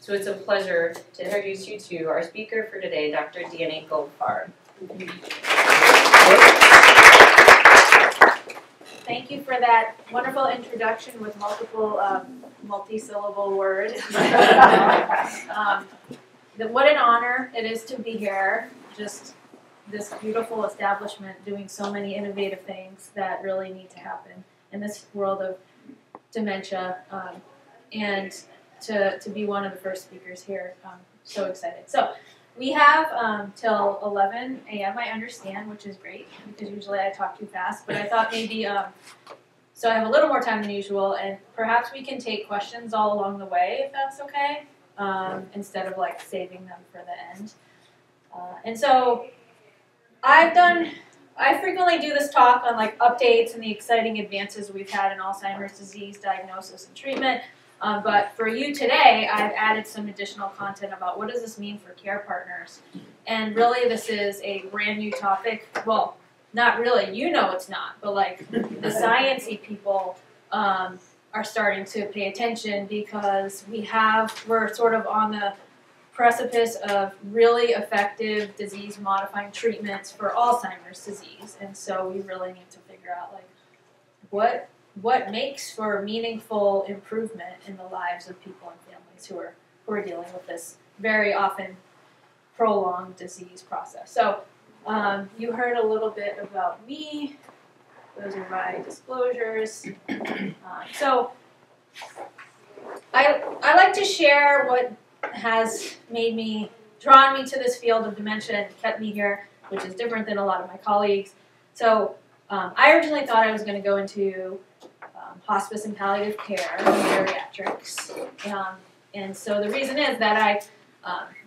So it's a pleasure to introduce you to our speaker for today, Dr. Dani Goldfarb. Thank you for that wonderful introduction with multiple multi-syllable words. What an honor it is to be here. Just this beautiful establishment doing so many innovative things that really need to happen in this world of dementia, and to be one of the first speakers here. I'm so excited. So we have till 11 a.m. I understand, which is great because usually I talk too fast, but I thought maybe, so I have a little more time than usual, and perhaps we can take questions all along the way if that's okay, instead of like saving them for the end. And so I frequently do this talk on like updates and the exciting advances we've had in Alzheimer's disease diagnosis and treatment. But for you today, I've added some additional content about what does this mean for care partners. And really this is a brand new topic. Well, not really, you know it's not, but like the sciencey people are starting to pay attention because we're sort of on the precipice of really effective disease-modifying treatments for Alzheimer's disease. And so we really need to figure out like what makes for meaningful improvement in the lives of people and families who are dealing with this very often prolonged disease process. So you heard a little bit about me. Those are my disclosures. So I like to share what has drawn me to this field of dementia and kept me here, which is different than a lot of my colleagues. So I originally thought I was going to go into hospice and palliative care and geriatrics. And so the reason is that I,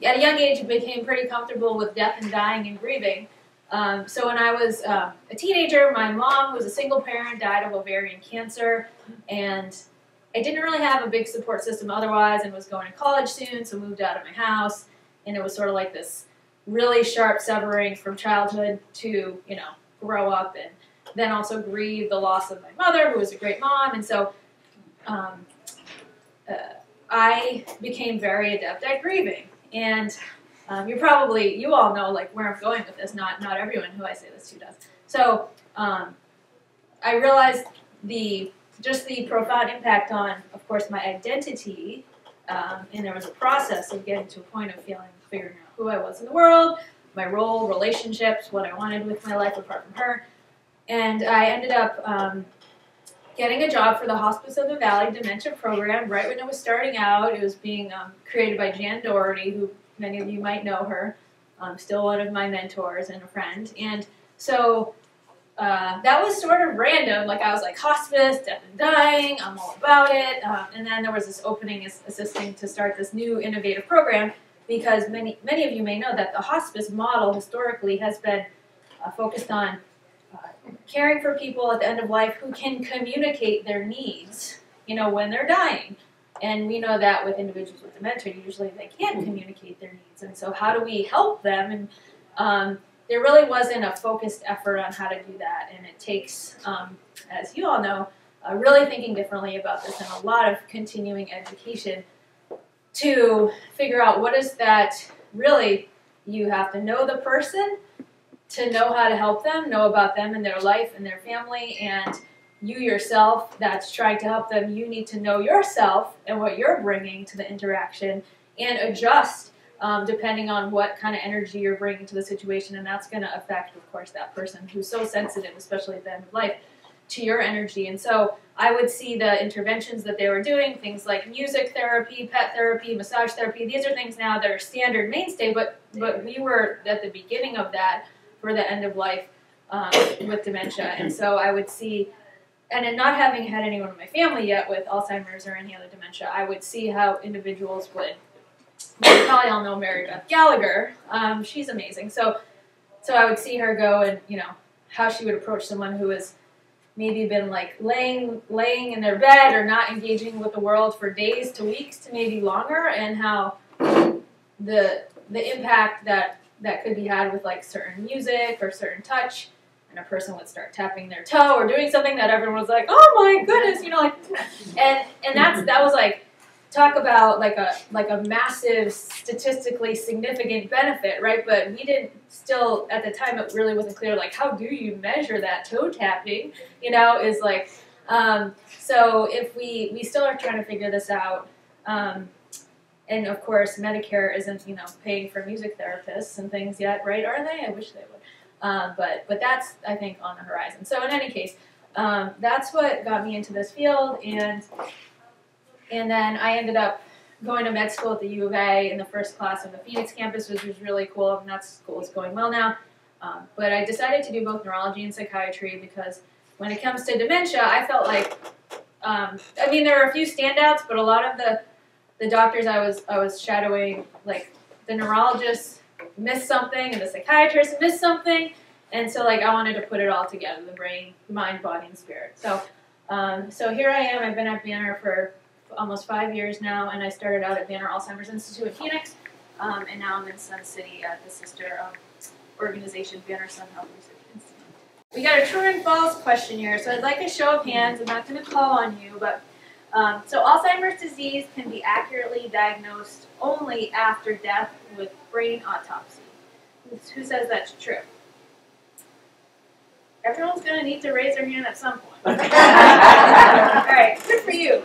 at a young age, became pretty comfortable with death and dying and grieving. So when I was a teenager, my mom, who was a single parent, died of ovarian cancer, and I didn't really have a big support system otherwise and was going to college soon, so moved out of my house, and it was sort of like this really sharp severing from childhood to, grow up and then also grieve the loss of my mother, who was a great mom, and so I became very adept at grieving. And you all know like where I'm going with this, not everyone who I say this to does. So I realized just the profound impact on, of course, my identity, and there was a process of getting to a point of figuring out who I was in the world, my role, relationships, what I wanted with my life apart from her. And I ended up getting a job for the Hospice of the Valley Dementia Program right when it was starting out. It was being created by Jan Doherty, who many of you might know her, still one of my mentors and a friend. And so that was sort of random. Like I was like, hospice, death and dying, I'm all about it. And then there was this opening assisting to start this new innovative program because many of you may know that the hospice model historically has been focused on caring for people at the end of life who can communicate their needs, when they're dying. And we know that with individuals with dementia, usually they can't communicate their needs. And so how do we help them? And there really wasn't a focused effort on how to do that. And it takes, as you all know, really thinking differently about this and a lot of continuing education to figure out what is that really. You have to know the person to know how to help them, know about them and their life and their family, and you yourself that's trying to help them, you need to know yourself and what you're bringing to the interaction and adjust depending on what kind of energy you're bringing to the situation, and that's going to affect, of course, that person who's so sensitive, especially at the end of life, to your energy. And so I would see the interventions that they were doing, things like music therapy, pet therapy, massage therapy. These are things now that are standard mainstay, but we were at the beginning of that for the end of life with dementia. And so I would see, and in not having had anyone in my family yet with Alzheimer's or any other dementia, I would see how individuals would, you probably all know Mary Beth Gallagher, she's amazing. So I would see her go and, how she would approach someone who has maybe been like laying in their bed or not engaging with the world for days to weeks to maybe longer, and how the impact that could be had with like certain music or certain touch, and a person would start tapping their toe or doing something that everyone was like, oh my goodness, and that was like talk about like a massive statistically significant benefit, right? But we didn't still at the time it really wasn't clear like how do you measure that toe tapping, you know, is like so if we still are trying to figure this out. And of course Medicare isn't, you know, paying for music therapists and things yet, right? Are they? I wish they would. But that's I think on the horizon. So in any case, that's what got me into this field, and then I ended up going to med school at the U of A in the first class on the Phoenix campus, which was really cool, and that school is going well now. But I decided to do both neurology and psychiatry because when it comes to dementia, I felt like, I mean, there are a few standouts, but a lot of the doctors I was shadowing, like the neurologist missed something and the psychiatrist missed something, and so like I wanted to put it all together, the brain, mind, body, and spirit. So, so here I am. I've been at Banner for almost 5 years now, and I started out at Banner Alzheimer's Institute in Phoenix, and now I'm in Sun City at the sister organization, Banner Sun Health Research Institute. We got a true and false questionnaire, so I'd like a show of hands. I'm not going to call on you, but so Alzheimer's disease can be accurately diagnosed only after death with brain autopsy. Who says that's true? Everyone's going to need to raise their hand at some point. All right, good for you.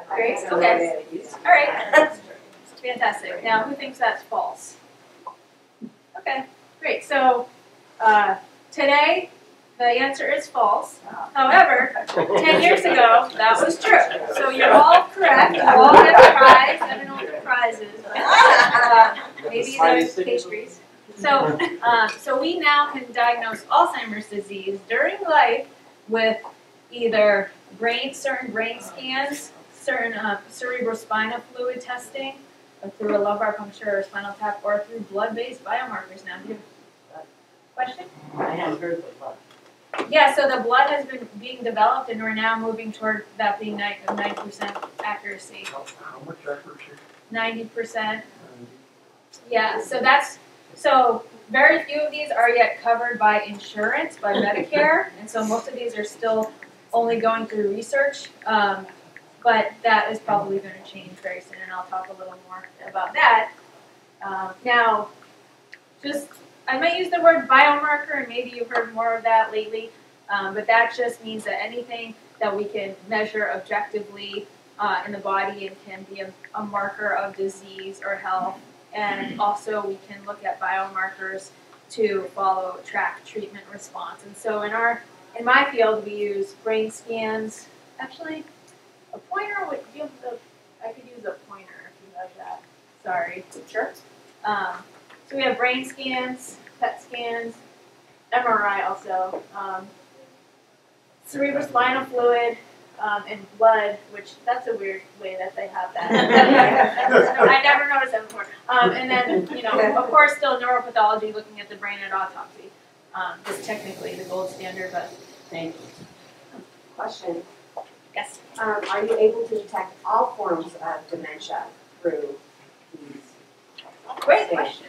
Great, okay. All right, fantastic. Now, who thinks that's false? Okay, great. So today, the answer is false. However, 10 years ago, that was true. So you're all correct. You all get a prize. I don't know what the prize is, but maybe the pastries. So, so we now can diagnose Alzheimer's disease during life with either certain brain scans, certain cerebrospinal fluid testing, or through a lumbar puncture or spinal tap, or through blood-based biomarkers now. Do you have a question? I hadn't heard the blood. Yeah, so the blood has been being developed, and we're now moving toward that being 90% accuracy. How much accuracy? 90%. Yeah, so that's, so very few of these are yet covered by insurance, by Medicare, and so most of these are still only going through research, but that is probably going to change very soon, and I'll talk a little more about that. Now, just, I might use the word biomarker, and maybe you've heard more of that lately, but that just means that anything that we can measure objectively in the body and can be a marker of disease or health. And also we can look at biomarkers to track treatment response. And so in my field we use brain scans. Actually, a pointer would give I could use a pointer if you have that. Sorry. Sure. So we have brain scans, PET scans, MRI also, cerebrospinal fluid, and blood, which that's a weird way that they have that. I never noticed that before. And then, you know, of course, still neuropathology, looking at the brain at autopsy. Is technically the gold standard, but Thank you. Question. yes. Are you able to detect all forms of dementia through these? Great question.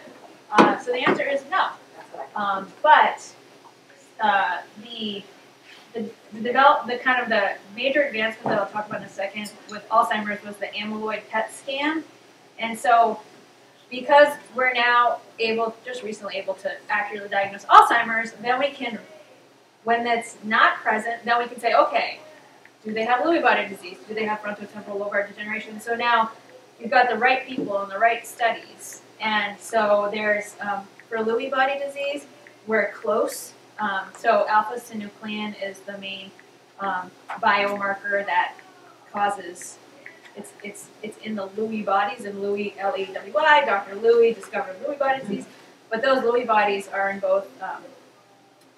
So the answer is no. That's what I But the kind of the major advancement that I'll talk about in a second with Alzheimer's was the amyloid PET scan. And so because we're now just recently able to accurately diagnose Alzheimer's, then we can, when that's not present, then we can say, okay, do they have Lewy body disease? Do they have frontotemporal lobar degeneration? So now you've got the right people and the right studies. And so there's, for Lewy body disease, we're close. So alpha-synuclein is the main biomarker that causes, it's in the Lewy bodies, and Lewy, L-E-W-Y, Dr. Lewy discovered Lewy body disease, but those Lewy bodies are in both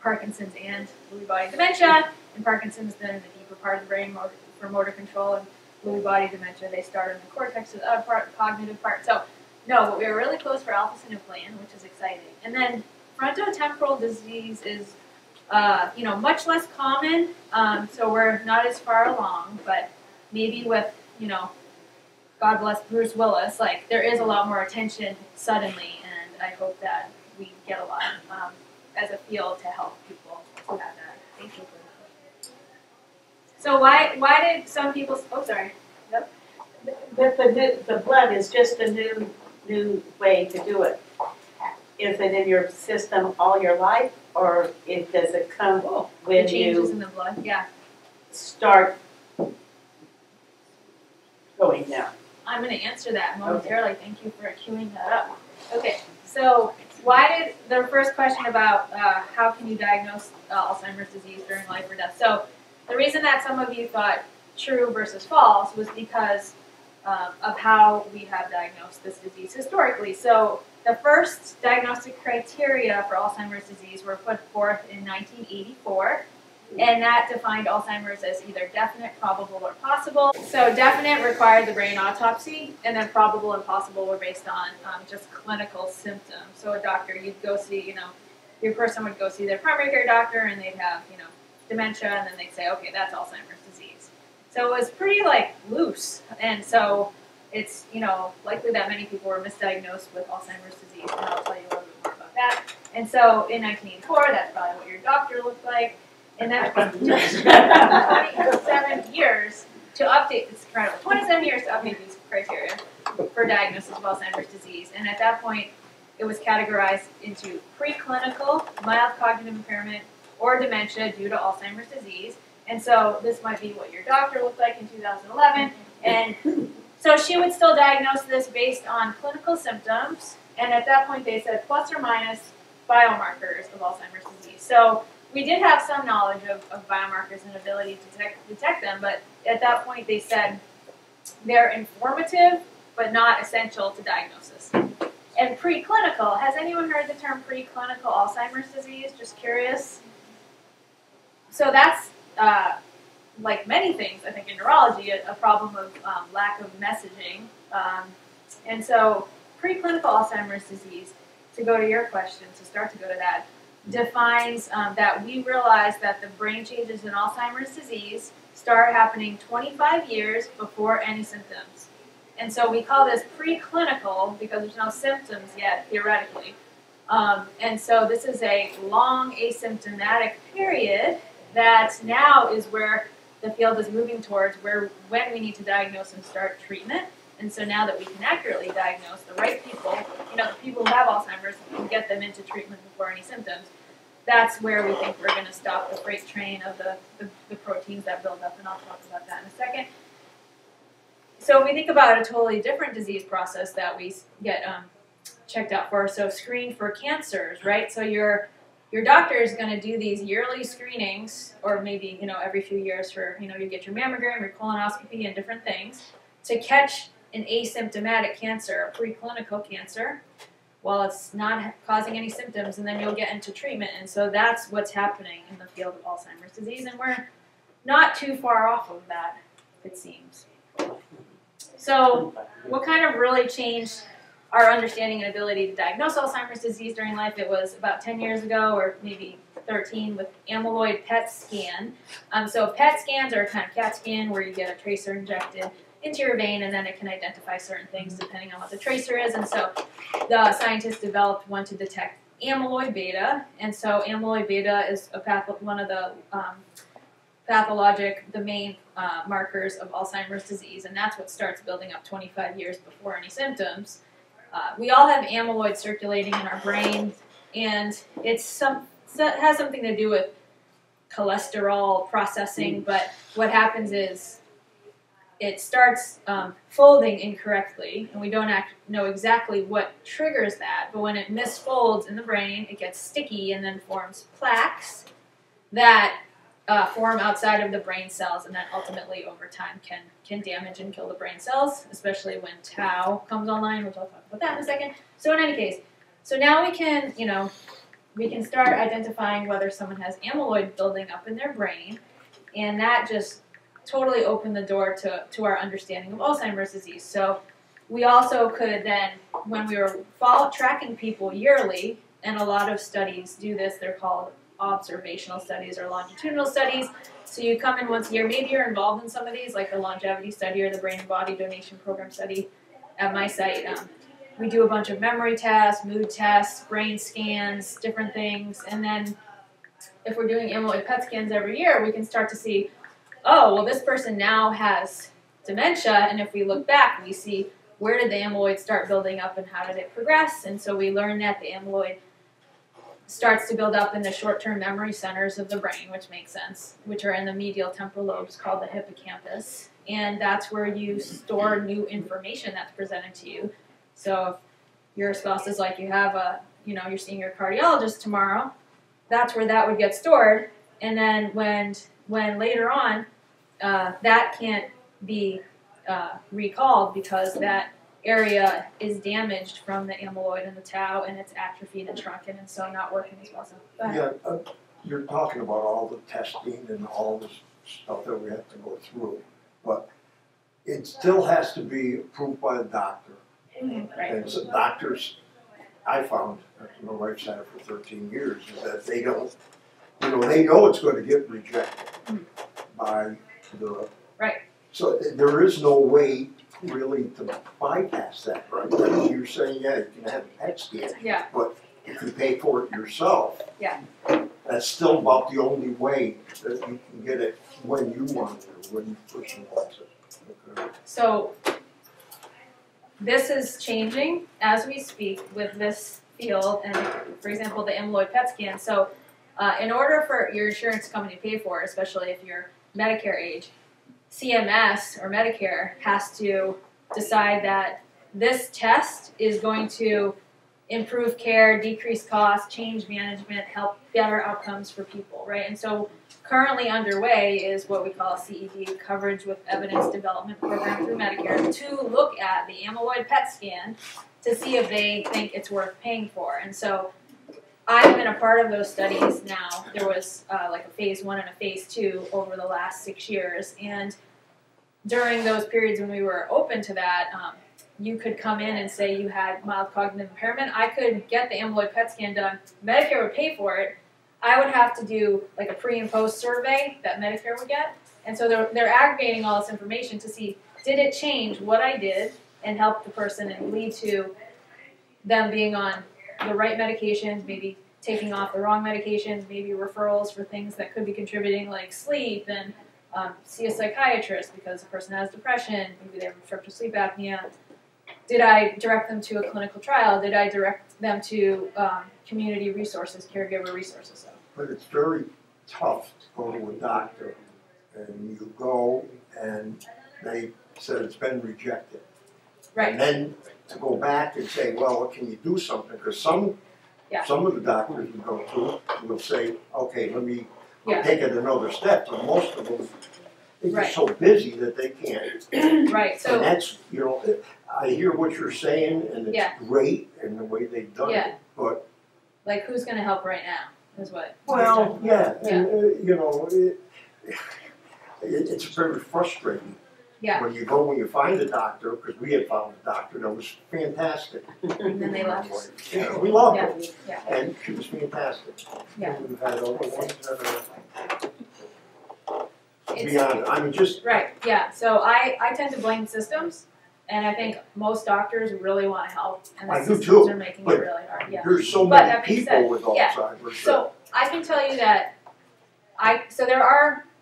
Parkinson's and Lewy body dementia, and Parkinson's then in the deeper part of the brain for motor control, and Lewy body dementia, they start in the cortex, the other part, cognitive part. So no, but we are really close for alpha-synuclein, which is exciting. And then frontotemporal disease is, you know, much less common, so we're not as far along, but maybe with, you know, God bless Bruce Willis, like, there is a lot more attention suddenly, and I hope that we get a lot as a field to help people to have that. Thank you for that. So why did some people, oh, sorry. Yep. But the blood is just a new way to do it. Is it in your system all your life, or does it come The when changes you in the blood, yeah. start going down? I'm going to answer that momentarily. Thank you for queuing that up. Okay, so why did the first question about how can you diagnose Alzheimer's disease during life or death? So the reason that some of you thought true versus false was because of how we have diagnosed this disease historically. So the first diagnostic criteria for Alzheimer's disease were put forth in 1984. And that defined Alzheimer's as either definite, probable, or possible. So definite required the brain autopsy, and then probable and possible were based on just clinical symptoms. So a doctor, you'd go see, your person would go see their primary care doctor, and they'd have, dementia, and then they'd say, okay, that's Alzheimer's disease. So it was pretty, loose. And so it's, likely that many people were misdiagnosed with Alzheimer's disease, and I'll tell you a little bit more about that. And so in 1984, that's probably what your doctor looked like. And that took 27 years to update this incredible. 27 years to update these criteria for diagnosis of Alzheimer's disease. And at that point, it was categorized into preclinical, mild cognitive impairment, or dementia due to Alzheimer's disease. And so this might be what your doctor looked like in 2011. And so she would still diagnose this based on clinical symptoms. And at that point, they said plus or minus biomarkers of Alzheimer's disease. So we did have some knowledge of biomarkers and ability to detect them, but at that point they said they're informative but not essential to diagnosis. And preclinical, has anyone heard the term preclinical Alzheimer's disease? Just curious. So that's, like many things, I think in neurology, a problem of lack of messaging. And so preclinical Alzheimer's disease, to go to your question, to start to go to that, defines that we realize that the brain changes in Alzheimer's disease start happening 25 years before any symptoms. And so we call this preclinical because there's no symptoms yet, theoretically. And so this is a long asymptomatic period that now is where the field is moving towards, when we need to diagnose and start treatment. And so now that we can accurately diagnose the right people, the people who have Alzheimer's, and get them into treatment before any symptoms, that's where we think we're going to stop the freight train of the proteins that build up, and I'll talk about that in a second. So we think about a totally different disease process that we get checked out for. So screen for cancers, right? So your doctor is going to do these yearly screenings, or maybe every few years for you get your mammogram, your colonoscopy, and different things to catch an asymptomatic cancer, a preclinical cancer, while it's not causing any symptoms, and then you'll get into treatment. And so that's what's happening in the field of Alzheimer's disease, and we're not too far off of that, it seems. So what kind of really changed our understanding and ability to diagnose Alzheimer's disease during life? It was about 10 years ago, or maybe 13, with amyloid PET scan. So PET scans are a kind of CAT scan where you get a tracer injected into your vein, and then it can identify certain things depending on what the tracer is. And so the scientists developed one to detect amyloid beta. And so amyloid beta is one of the the main markers of Alzheimer's disease, and that's what starts building up 25 years before any symptoms. We all have amyloid circulating in our brain, and it has something to do with cholesterol processing, but what happens is it starts folding incorrectly, and we don't know exactly what triggers that, but when it misfolds in the brain, it gets sticky and then forms plaques that form outside of the brain cells, and then ultimately over time can damage and kill the brain cells, especially when tau comes online, which I'll talk about that in a second. So in any case, so now we can start identifying whether someone has amyloid building up in their brain, and that just totally opened the door to our understanding of Alzheimer's disease. So we also could then, when we were tracking people yearly, and a lot of studies do this, they're called observational studies or longitudinal studies. So you come in once a year, maybe you're involved in some of these, like the longevity study or the brain and body donation program study at my site. We do a bunch of memory tests, mood tests, brain scans, different things, and then if we're doing amyloid PET scans every year, we can start to see, oh, well, this person now has dementia, and if we look back, we see where did the amyloid start building up and how did it progress, and so we learn that the amyloid starts to build up in the short-term memory centers of the brain, which makes sense, which are in the medial temporal lobes called the hippocampus, and that's where you store new information that's presented to you. So if your spouse is like, you have a, you're seeing your cardiologist tomorrow, that's where that would get stored, and then when later on, that can't be recalled because that area is damaged from the amyloid and the tau, and it's atrophied and shrunken, and so not working as well. So, go ahead. Yeah, you're talking about all the testing and all this stuff that we have to go through, but it still has to be approved by a doctor. Right. And so doctors, I found, my wife's had it for 13 years, is that they don't, they know it's going to get rejected by the. Right. So there is no way really to bypass that, right? I mean, you're saying, yeah, you can have a PET scan, Yeah. but if you pay for it yourself, Yeah. that's still about the only way that you can get it when you want it, when you person wants it. Okay. So this is changing as we speak with this field, and for example, the amyloid PET scan. So in order for your insurance company to pay for it, especially if you're Medicare age, CMS or Medicare has to decide that this test is going to improve care, decrease costs, change management, help better outcomes for people, right? And so currently underway is what we call a CED, Coverage with Evidence Development Program through Medicare, to look at the amyloid PET scan to see if they think it's worth paying for. And so I've been a part of those studies now. There was like a phase 1 and a phase 2 over the last 6 years, and during those periods when we were open to that, you could come in and say you had mild cognitive impairment. I could get the amyloid PET scan done. Medicare would pay for it. I would have to do like a pre and post survey that Medicare would get, and so they're aggregating all this information to see, did it change what I did and help the person and lead to them being on the right medications, maybe taking off the wrong medications, maybe referrals for things that could be contributing like sleep, and see a psychiatrist because the person has depression, maybe they have obstructive sleep apnea. Did I direct them to a clinical trial? Did I direct them to community resources, caregiver resources? So. But it's very tough to go to a doctor and you go and they said it's been rejected. Right. And then to go back and say, well, can you do something? Because some of the doctors you go to will say, okay, let me take it another step. But most of them, they're just so busy that they can't. Right. So and that's, I hear what you're saying, and it's great in the way they've done it. But like, who's going to help right now? Is what. Well, and, it's very frustrating. Yeah. When you find a doctor, because we had found a doctor that was fantastic. And then they left. Yeah, we loved her. Yeah. And she was fantastic. Yeah. And we've had other ones that are beyond, I mean, just. Right, yeah. So I tend to blame systems, and I think most doctors really want to help, and the systems are making it really hard. Yeah. There's so many people with Alzheimer's. So I can tell you that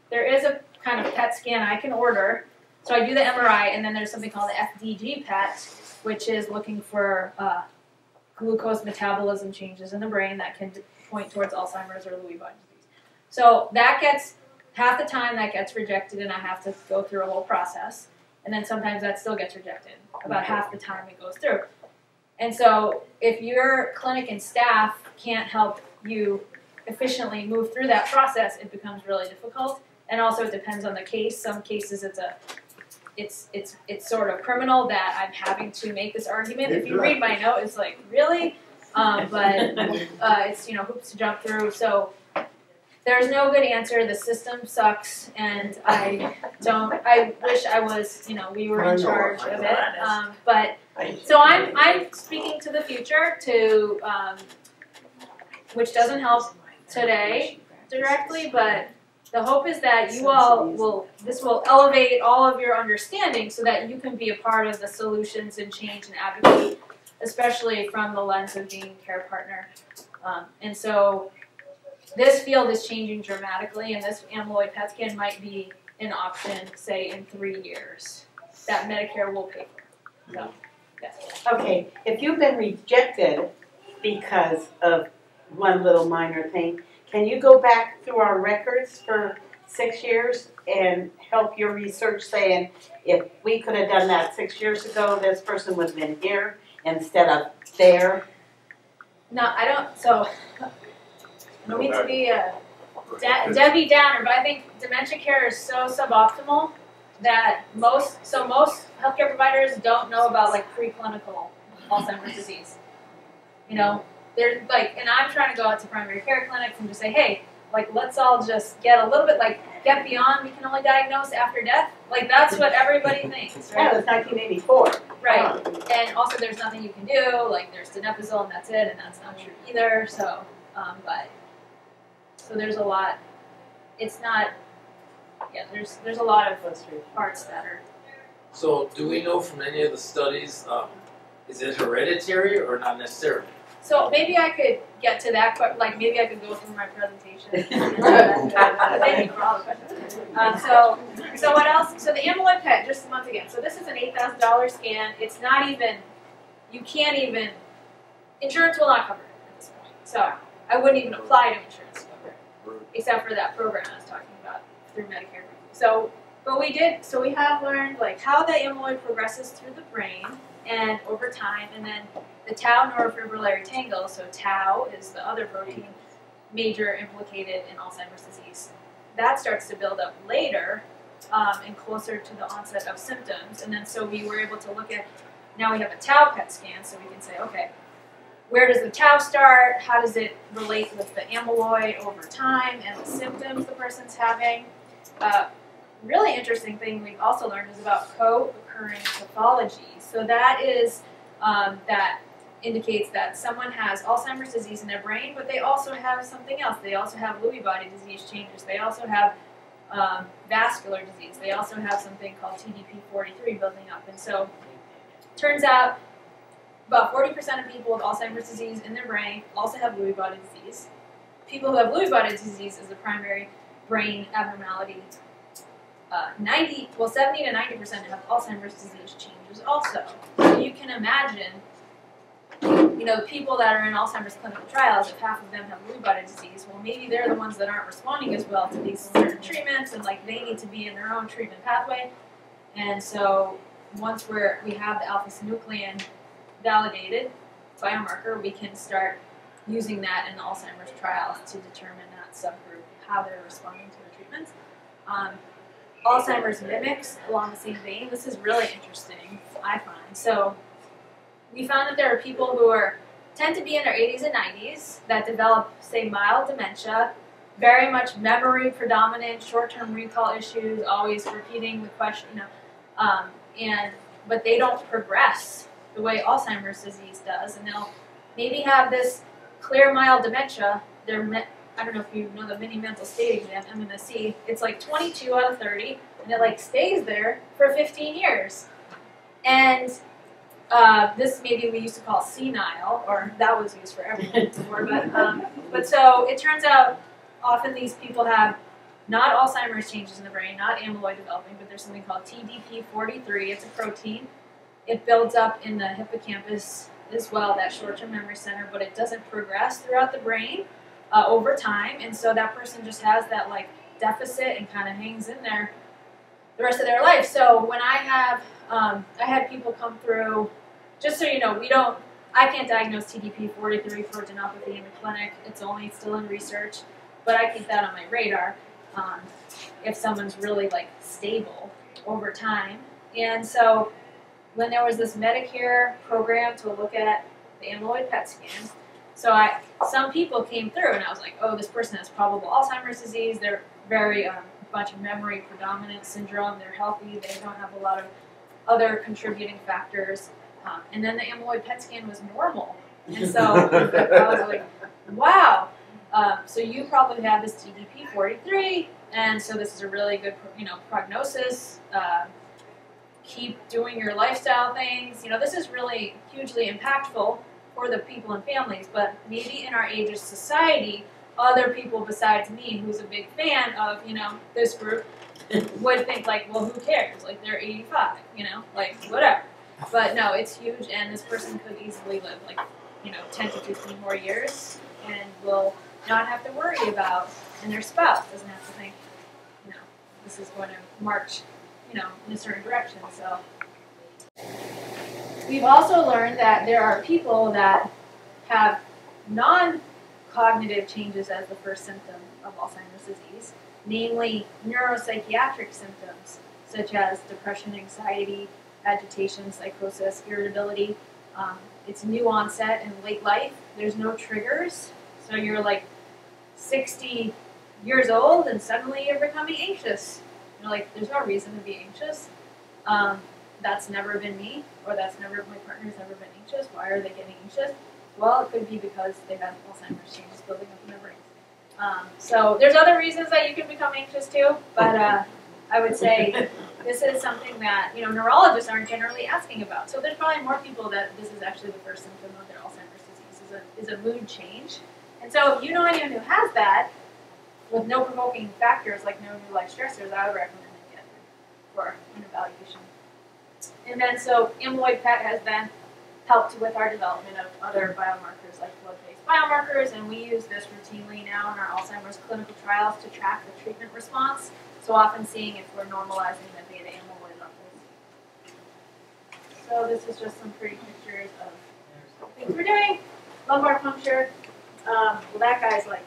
there is a kind of PET scan I can order. So I do the MRI, and then there's something called the FDG PET, which is looking for glucose metabolism changes in the brain that can point towards Alzheimer's or Lewy body disease. So that gets, half the time that gets rejected, and I have to go through a whole process. And then sometimes that still gets rejected, about half the time it goes through. And so if your clinic and staff can't help you efficiently move through that process, it becomes really difficult. And also it depends on the case. Some cases it's sort of criminal that I'm having to make this argument. If you read my note, it's like, really? But it's, hoops to jump through. So there's no good answer. The system sucks, and I wish I was, we were in charge of it. But so I'm speaking to the future, which doesn't help today directly, but the hope is that you all this will elevate all of your understanding so that you can be a part of the solutions and change and advocate, especially from the lens of being a care partner. And so this field is changing dramatically, and this amyloid PET scan might be an option, say, in 3 years. that Medicare will pay for. So, yes. Okay, if you've been rejected because of one little minor thing, can you go back through our records for 6 years and help your research saying, if we could have done that 6 years ago, this person would have been here instead of there? No, I don't, so, I don't mean to be a Debbie Downer, but I think dementia care is so suboptimal that most healthcare providers don't know about like preclinical Alzheimer's disease. You know, they're like, and I'm trying to go out to primary care clinics and just say, hey, like let's all just get a little bit like get beyond we can only diagnose after death. Like that's what everybody thinks, right? That was 1984. Right. And also there's nothing you can do, like there's donepezil and that's it, and that's not true either. So so there's a lot, it's not, yeah, there's a lot of parts that are. So do we know from any of the studies, is it hereditary or not necessarily? So maybe I could get to that, but like maybe I could go through my presentation. Thank you for all the questions. So what else? So the amyloid PET, just once again. So this is an $8,000 scan. It's not even, you can't even, insurance will not cover it at this point. So I wouldn't even apply to insurance to cover it, except for that program I was talking about through Medicare. So, but we did, so we have learned like how the amyloid progresses through the brain and over time, and then the tau neurofibrillary tangle, so tau is the other protein major implicated in Alzheimer's disease. That starts to build up later and closer to the onset of symptoms. And then so we were able to look at, now we have a tau PET scan, so we can say, okay, where does the tau start? How does it relate with the amyloid over time and the symptoms the person's having? Really interesting thing we've also learned is about co-occurring pathology. So that is, that indicates that someone has Alzheimer's disease in their brain, but they also have something else. They also have Lewy body disease changes. They also have vascular disease. They also have something called TDP-43 building up. And so turns out about 40% of people with Alzheimer's disease in their brain also have Lewy body disease. People who have Lewy body disease is the primary brain abnormality. 70 to 90% have Alzheimer's disease changes also. So you can imagine, you know, people that are in Alzheimer's clinical trials, if half of them have Lewy body disease, well, maybe they're the ones that aren't responding as well to these certain treatments, and like they need to be in their own treatment pathway. And so once we have the alpha-synuclein validated biomarker, we can start using that in the Alzheimer's trials to determine that subgroup, how they're responding to the treatments. Alzheimer's mimics along the same vein. This is really interesting, I find. So we found that there are people who tend to be in their 80s and 90s that develop, say, mild dementia, very much memory predominant, short-term recall issues, always repeating the question, you know, but they don't progress the way Alzheimer's disease does, and they'll maybe have this clear mild dementia. I don't know if you know the mini mental state exam, MMSE. It's like 22 out of 30, and it like stays there for 15 years. And this maybe we used to call senile, or that was used for everything before. But so it turns out often these people have not Alzheimer's changes in the brain, not amyloid developing, but there's something called TDP-43. It's a protein. It builds up in the hippocampus as well, that short-term memory center, but it doesn't progress throughout the brain over time, and so that person just has that like deficit and kind of hangs in there the rest of their life. So when I had people come through, just so you know, I can't diagnose TDP-43 for denopathy in the clinic. It's only still in research, but I keep that on my radar if someone's really like stable over time. And so when there was this Medicare program to look at the amyloid PET scans, so some people came through and I was like, oh, this person has probable Alzheimer's disease. They're very bunch of memory predominant syndrome. They're healthy. They don't have a lot of other contributing factors. And then the amyloid PET scan was normal. And so I was like, wow. So you probably have this TDP-43, and so this is a really good, prognosis. Keep doing your lifestyle things. This is really hugely impactful for the people and families, but maybe in our ageist society, other people besides me, who's a big fan of, this group, would think like, well, who cares? Like they're 85, you know, like whatever. But no, it's huge, and this person could easily live like, 10 to 15 more years, and will not have to worry about, and their spouse doesn't have to think, this is going to march, in a certain direction. So we've also learned that there are people that have non-cognitive changes as the first symptom of Alzheimer's disease, namely neuropsychiatric symptoms such as depression, anxiety, agitation, psychosis, irritability. It's new onset in late life. There's no triggers. So you're like 60 years old and suddenly you're becoming anxious. You're like, there's no reason to be anxious. That's never been me, or my partner's never been anxious. Why are they getting anxious? Well, it could be because they have Alzheimer's changes building up in their brains. So there's other reasons that you can become anxious too, but I would say this is something that neurologists aren't generally asking about. So there's probably more people that this is actually the first symptom of their Alzheimer's disease is a mood change. And so if you know anyone who has that with no provoking factors like no new life stressors, I would recommend they get for an evaluation. And then so amyloid PET has then helped with our development of other biomarkers like blood-based biomarkers, and we use this routinely now in our Alzheimer's clinical trials to track the treatment response, so often seeing if we're normalizing the beta amyloid levels. So this is just some pretty pictures of things we're doing. Lumbar puncture. Well, that guy's like,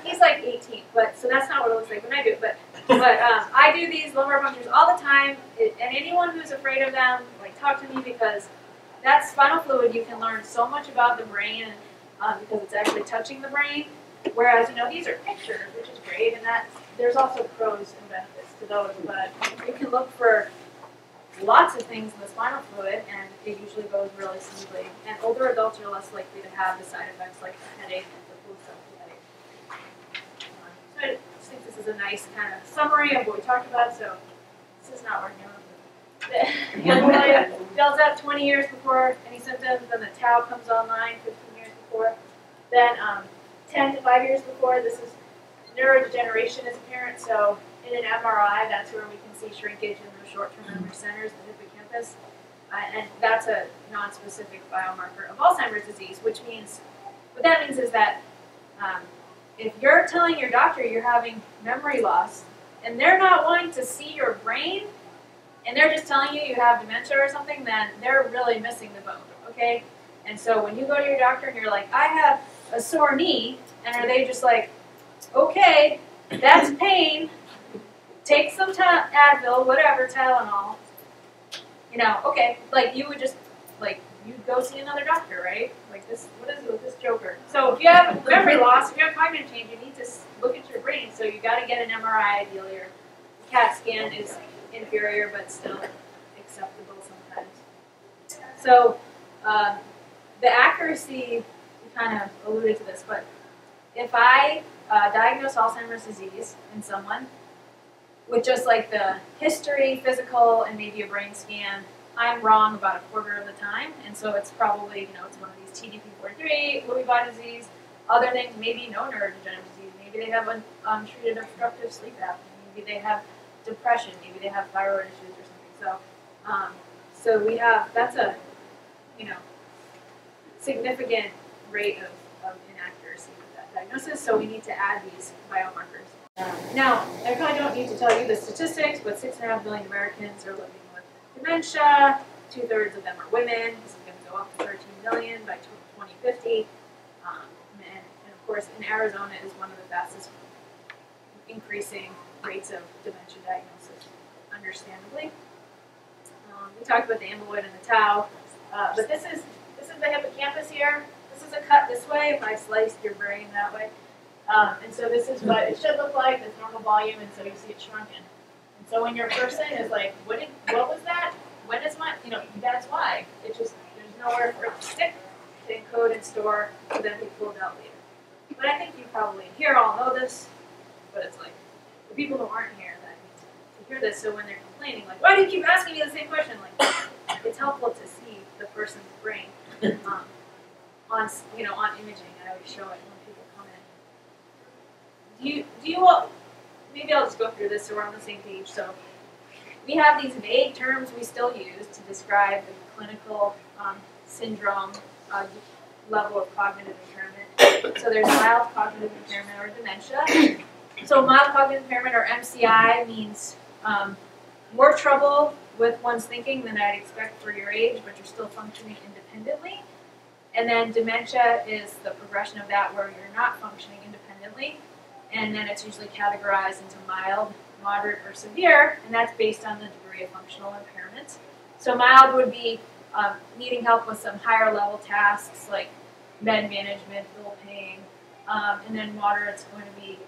he's like 18, but so that's not what it looks like when I do it. But I do these lumbar punctures all the time, and anyone who's afraid of them, like, talk to me, because that spinal fluid, you can learn so much about the brain because it's actually touching the brain. Whereas these are pictures, which is great, and there's also pros and benefits to those. But you can look for lots of things in the spinal fluid, and it usually goes really smoothly. And older adults are less likely to have the side effects like the headache and the post-op headache. So I just think this is a nice kind of summary of what we talked about. So this is not working out. The amyloid builds up 20 years before any symptoms, then the tau comes online 15 years before. Then 10 to 5 years before, this is neurodegeneration is apparent. So in an MRI, that's where we can see shrinkage in those short-term memory centers, the hippocampus. And that's a non-specific biomarker of Alzheimer's disease, which means, what that means is that if you're telling your doctor you're having memory loss, and they're not wanting to see your brain, and they're just telling you you have dementia or something, then they're really missing the boat, okay? And so when you go to your doctor and you're like, I have a sore knee, and are they just like, okay, that's pain, take some Advil, whatever, Tylenol, okay, like you would just, like, you'd go see another doctor, right? Like this, what is it with this joker? So if you have memory loss, if you have cognitive change, you need to look at your brain, so you got to get an MRI ideally, or CAT scan is inferior but still acceptable sometimes. So the accuracy, we kind of alluded to this, but if I diagnose Alzheimer's disease in someone with just like the history, physical, and maybe a brain scan, I'm wrong about a quarter of the time, and so it's probably, it's one of these TDP-43, Lewy body disease, other things, maybe no neurodegenerative disease, maybe they have untreated obstructive sleep apnea, maybe they have depression, maybe they have thyroid issues or something. So, so we have, that's a, significant rate of inaccuracy with that diagnosis, so we need to add these biomarkers. Now, I probably don't need to tell you the statistics, but 6.5 million Americans are living with dementia, 2/3 of them are women, this is going to go up to 13 million by 2050, and of course in Arizona is one of the fastest increasing rates of dementia diagnosis, understandably. We talked about the amyloid and the tau, but this is the hippocampus here. This is a cut this way if I sliced your brain that way. And so this is what it should look like, this normal volume, and so you see it shrunken. And so when your person is like, what was that? When is my, that's why. It just, there's nowhere for it to stick, to encode and store, to then be pulled out later. But I think you probably here all know this, but it's like, the people who aren't here that need to hear this, so when they're complaining, like, why do you keep asking me the same question? Like, it's helpful to see the person's brain on imaging. I always show it when people come in. Do you all, maybe I'll just go through this so we're on the same page. So we have these vague terms we still use to describe the clinical syndrome level of cognitive impairment. So there's mild cognitive impairment or dementia. So mild cognitive impairment or MCI means more trouble with one's thinking than I'd expect for your age, but you're still functioning independently. And then dementia is the progression of that where you're not functioning independently. And then it's usually categorized into mild, moderate, or severe, and that's based on the degree of functional impairment. So mild would be needing help with some higher level tasks like med management, bill paying, and then moderate's going to be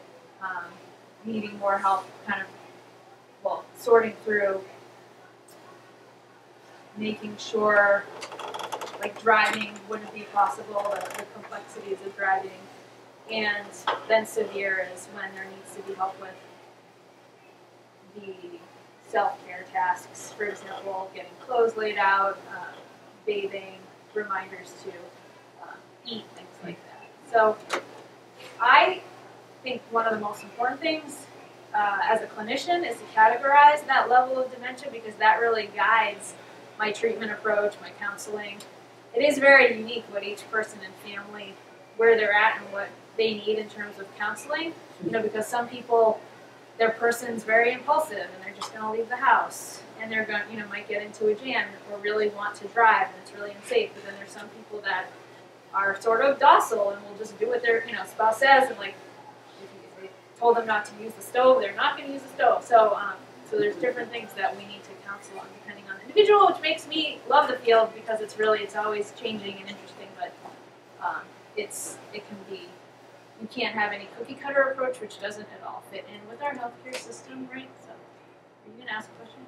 needing more help kind of, well, sorting through, making sure, like driving wouldn't be possible, the complexities of driving, and then severe is when there needs to be help with the self-care tasks, for example, getting clothes laid out, bathing, reminders to eat, things like that. So I think one of the most important things as a clinician is to categorize that level of dementia because that really guides my treatment approach, my counseling. It is very unique what each person and family, where they're at and what they need in terms of counseling. You know, because some people, their person's very impulsive and they're just going to leave the house and they're going, might get into a jam or really want to drive and it's really unsafe. But then there's some people that are sort of docile and will just do what their spouse says, and like if they told them not to use the stove, they're not going to use the stove. So so there's different things that we need to counsel on depending on the individual, which makes me love the field because it's always changing and interesting. But it can be, you can't have any cookie cutter approach, which doesn't at all fit in with our healthcare system, right? So are you going to ask a question?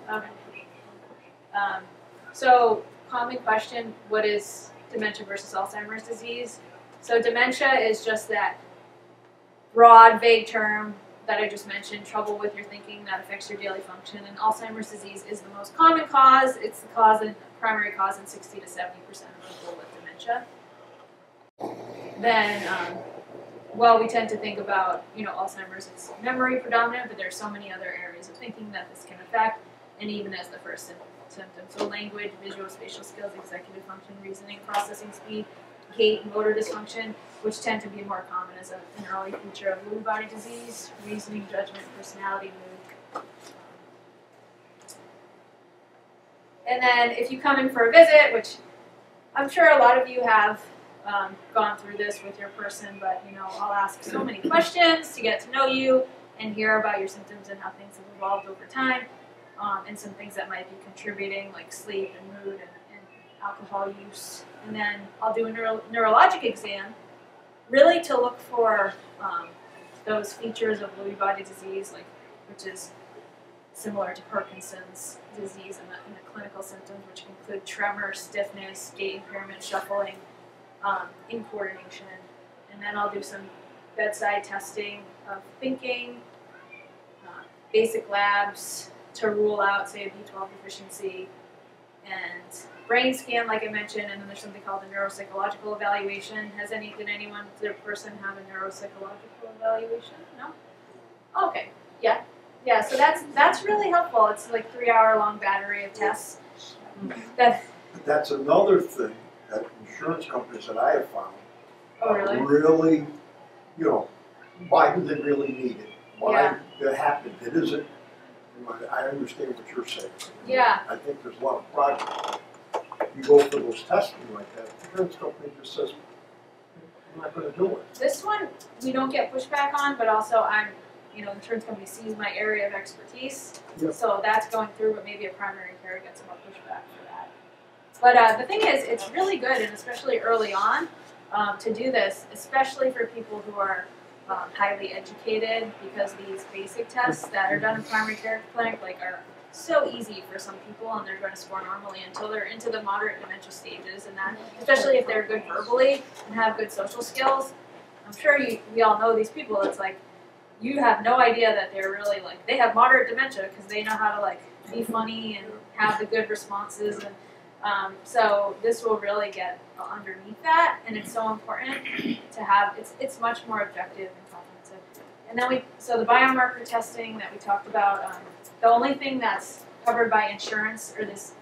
Okay. So common question: what is dementia versus Alzheimer's disease? So dementia is just that broad, vague term that I just mentioned, trouble with your thinking that affects your daily function. And Alzheimer's disease is the most common cause. It's the primary cause in 60 to 70% of people with dementia. Then, we tend to think about, Alzheimer's, it's memory predominant, but there's so many other areas of thinking that this can affect, and even as the first symptom. So language, visual, spatial skills, executive function, reasoning, processing speed, gait, motor dysfunction, which tend to be more common as an early feature of Lewy body disease, reasoning, judgment, personality, mood. And then if you come in for a visit, which I'm sure a lot of you have gone through this with your person, but I'll ask so many questions to get to know you and hear about your symptoms and how things have evolved over time, and some things that might be contributing, like sleep and mood and alcohol use. And then I'll do a neurologic exam, really to look for those features of Lewy body disease, which is similar to Parkinson's disease in the clinical symptoms, which include tremor, stiffness, gait impairment, shuffling, incoordination. And then I'll do some bedside testing of thinking, basic labs to rule out, say, a B12 deficiency, and brain scan, like I mentioned, and then there's something called a neuropsychological evaluation. Did anyone, their person have a neuropsychological evaluation? No? Okay, yeah. Yeah, so that's really helpful. It's like 3-hour-long battery of tests. That's another thing that insurance companies that I have found really, why do they really need it? Why it happened? It isn't. I understand what you're saying. Yeah. I think there's a lot of projects. You go for those testing like that, the insurance company just says, I'm not going to do it. This one we don't get pushback on, but also insurance company sees my area of expertise, so that's going through, but maybe a primary care gets more pushback for that. But the thing is, it's really good, and especially early on, to do this, especially for people who are highly educated, because these basic tests that are done in primary care clinic are so easy for some people, and they're going to score normally until they're into the moderate dementia stages, and that, especially if they're good verbally and have good social skills. I'm sure we all know these people. It's like you have no idea that they're really they have moderate dementia because they know how to be funny and have the good responses, and so this will really get underneath that, and it's so important to have. It's much more objective and comprehensive. And then so the biomarker testing that we talked about, the only thing that's covered by insurance or this,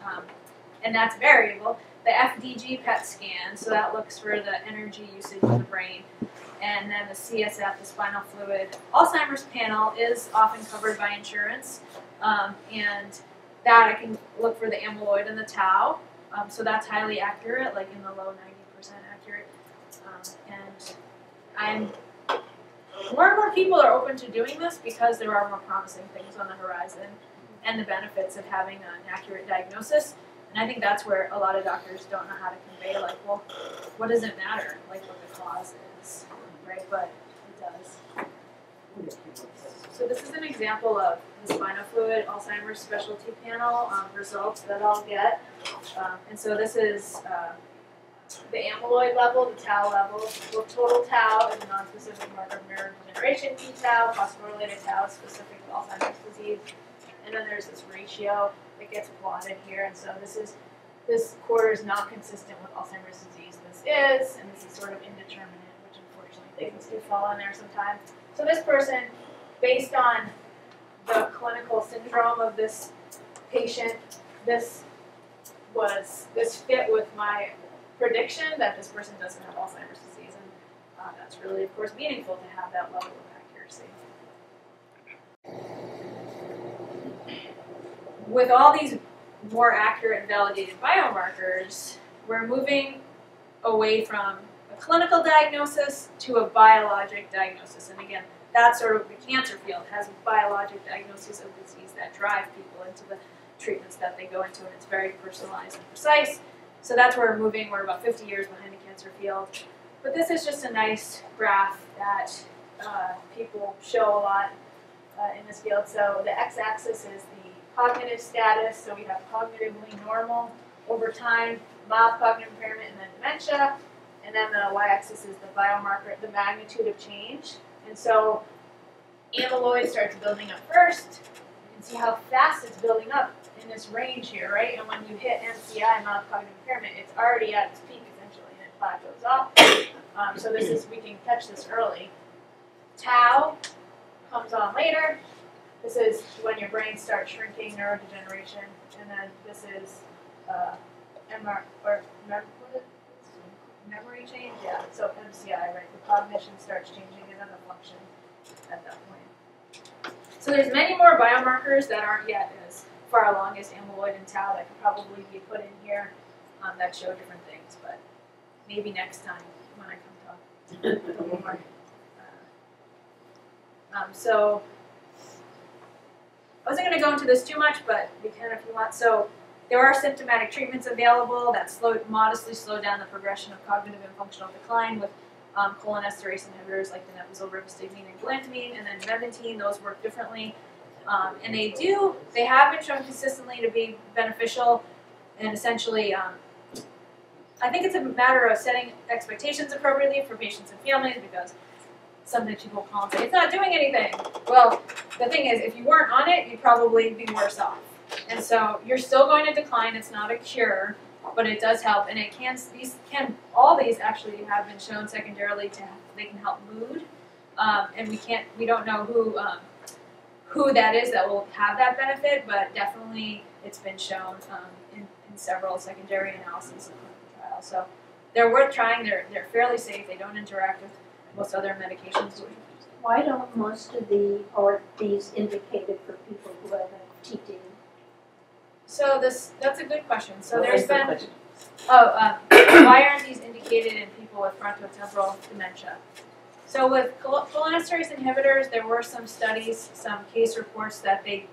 and that's variable, the FDG PET scan, so that looks for the energy usage in the brain, and then the CSF, the spinal fluid. Alzheimer's panel is often covered by insurance, and that I can look for the amyloid and the tau, so that's highly accurate, like in the low 90% accurate, and more and more people are open to doing this because there are more promising things on the horizon and the benefits of having an accurate diagnosis. And I think that's where a lot of doctors don't know how to convey, like, well, what does it matter, like what the cause is, right? But it does. So this is an example of the spinal fluid Alzheimer's specialty panel results that I'll get. And so this is the amyloid level, the tau level. Well, total tau is a non-specific marker of neurodegeneration, p-tau, phosphorylated tau is specific to Alzheimer's disease. And then there's this ratio that gets plotted here. And so this quarter is not consistent with Alzheimer's disease. This is, and this is sort of indeterminate, which unfortunately things do fall in there sometimes. So this person, based on the clinical syndrome of this patient, this fit with my prediction that this person doesn't have Alzheimer's disease, and that's really, of course, meaningful to have that level of accuracy. With all these more accurate and validated biomarkers, we're moving away from a clinical diagnosis to a biologic diagnosis. And again, that's sort of the cancer field, has biologic diagnoses of disease that drive people into the treatments that they go into, and it's very personalized and precise. So that's where we're moving. We're about 50 years behind the cancer field. But this is just a nice graph that people show a lot in this field. So the x-axis is the cognitive status. So we have cognitively normal over time, mild cognitive impairment, and then dementia. And then the y-axis is the biomarker, the magnitude of change. And so amyloid starts building up first. You can see how fast it's building up in this range here, right? And when you hit MCI, mild cognitive impairment, it's already at its peak essentially, and it plateaus off. So this is, we can catch this early. Tau comes on later. This is when your brain starts shrinking, neurodegeneration, and then this is memory change, yeah. So MCI, right? The cognition starts changing, and then the function at that point. So there's many more biomarkers that aren't yet as far along as amyloid and tau that could probably be put in here that show different things, but maybe next time when I come talk a little more. So I wasn't going to go into this too much, but we can if you want. So there are symptomatic treatments available that modestly slow down the progression of cognitive and functional decline with cholinesterase inhibitors like donepezil, rivastigmine, and galantamine, and then memantine. Those work differently. And they have been shown consistently to be beneficial, and essentially, I think it's a matter of setting expectations appropriately for patients and families, because sometimes people call and say, it's not doing anything. Well, the thing is, if you weren't on it, you'd probably be worse off. And so you're still going to decline. It's not a cure, but it does help, and all these actually have been shown secondarily they can help mood, and we don't know who that is that will have that benefit, but definitely it's been shown in several secondary analyses of clinical trials. So they're worth trying. They're fairly safe. They don't interact with most other medications. Why don't most of these indicated for people who have TD? So that's a good question. So there's been why aren't these indicated in people with frontotemporal dementia? So with cholinesterase inhibitors, there were some studies, some case reports that they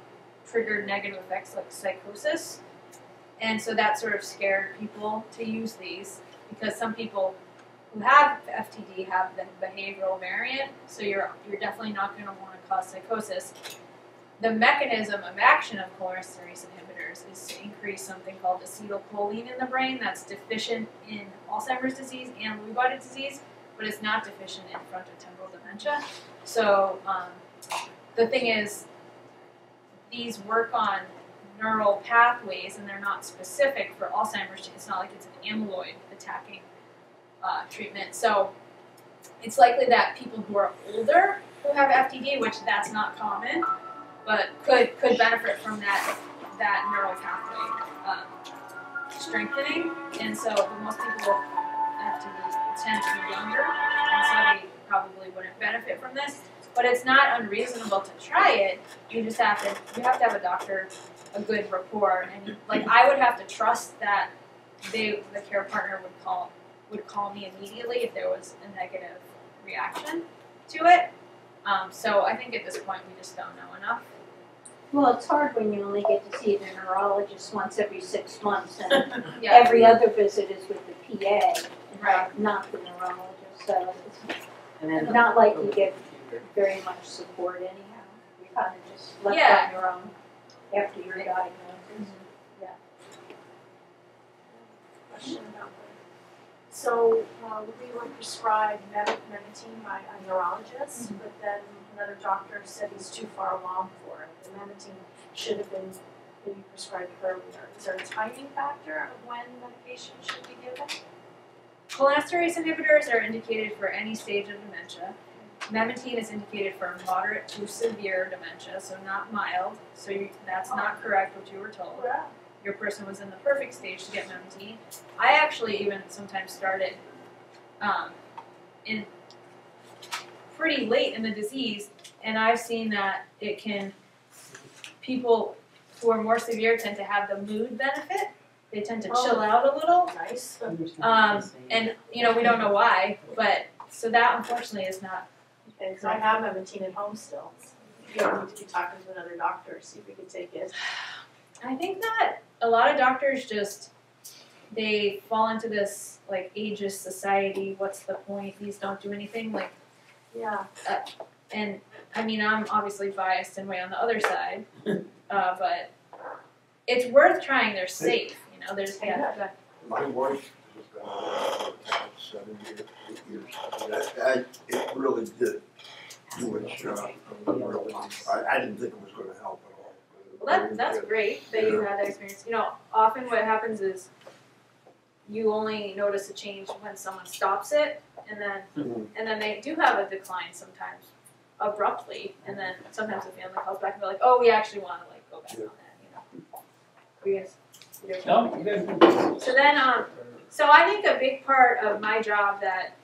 triggered negative effects like psychosis. And so that sort of scared people to use these, because some people who have FTD have the behavioral variant, so you're definitely not going to want to cause psychosis. The mechanism of action of cholinesterase inhibitors is to increase something called acetylcholine in the brain that's deficient in Alzheimer's disease and Lewy body disease, but it's not deficient in frontotemporal dementia. So the thing is, these work on neural pathways, and they're not specific for Alzheimer's. It's not like it's an amyloid attacking treatment. So it's likely that people who are older who have FTD, which that's not common, but could benefit from that neural pathway strengthening. And so most people with FTD tend to be younger, and so they probably wouldn't benefit from this. But it's not unreasonable to try it. You have to have a doctor, a good rapport, and like I would have to trust that the care partner would call me immediately if there was a negative reaction to it. So I think at this point we just don't know enough. Well, it's hard when you only get to see the neurologist once every 6 months, and Yeah. every other visit is with the PA, and Right. not the neurologist. So And it's then not like you get very much support anyhow. You're kind of just left Yeah. on your own after your diagnosis. Question about that. So we were prescribed Memantine by a neurologist, but then another doctor said he's too far along for it. The Memantine should have been maybe prescribed earlier. Is there a timing factor of when medication should be given? Cholinesterase inhibitors are indicated for any stage of dementia. Memantine is indicated for moderate to severe dementia, so not mild. So that's not correct what you were told. Yeah. Your person was in the perfect stage to get Memantine. I actually even sometimes started in pretty late in the disease, and I've seen that people who are more severe tend to have the mood benefit. They tend to chill out a little. Nice. And we don't know why, but so that unfortunately is not. Okay, so I have Memantine at home still. You don't need to be talking to another doctor, see if we can take it. I think that a lot of doctors they fall into this like ageist society. What's the point? These don't do anything. Like, Yeah. and I mean, I'm obviously biased and way on the other side, but it's worth trying. They're safe. There's My wife has been on about 7 years, 8 years. It really did do its job. I didn't think it was going to help at all. Well, that's great that you had that experience. Often what happens is you only notice a change when someone stops it, and then they do have a decline sometimes abruptly, and then sometimes the family calls back and they're like, "Oh, we actually want to go back on that." You guys. No, you guys. So then, so I think a big part of my job that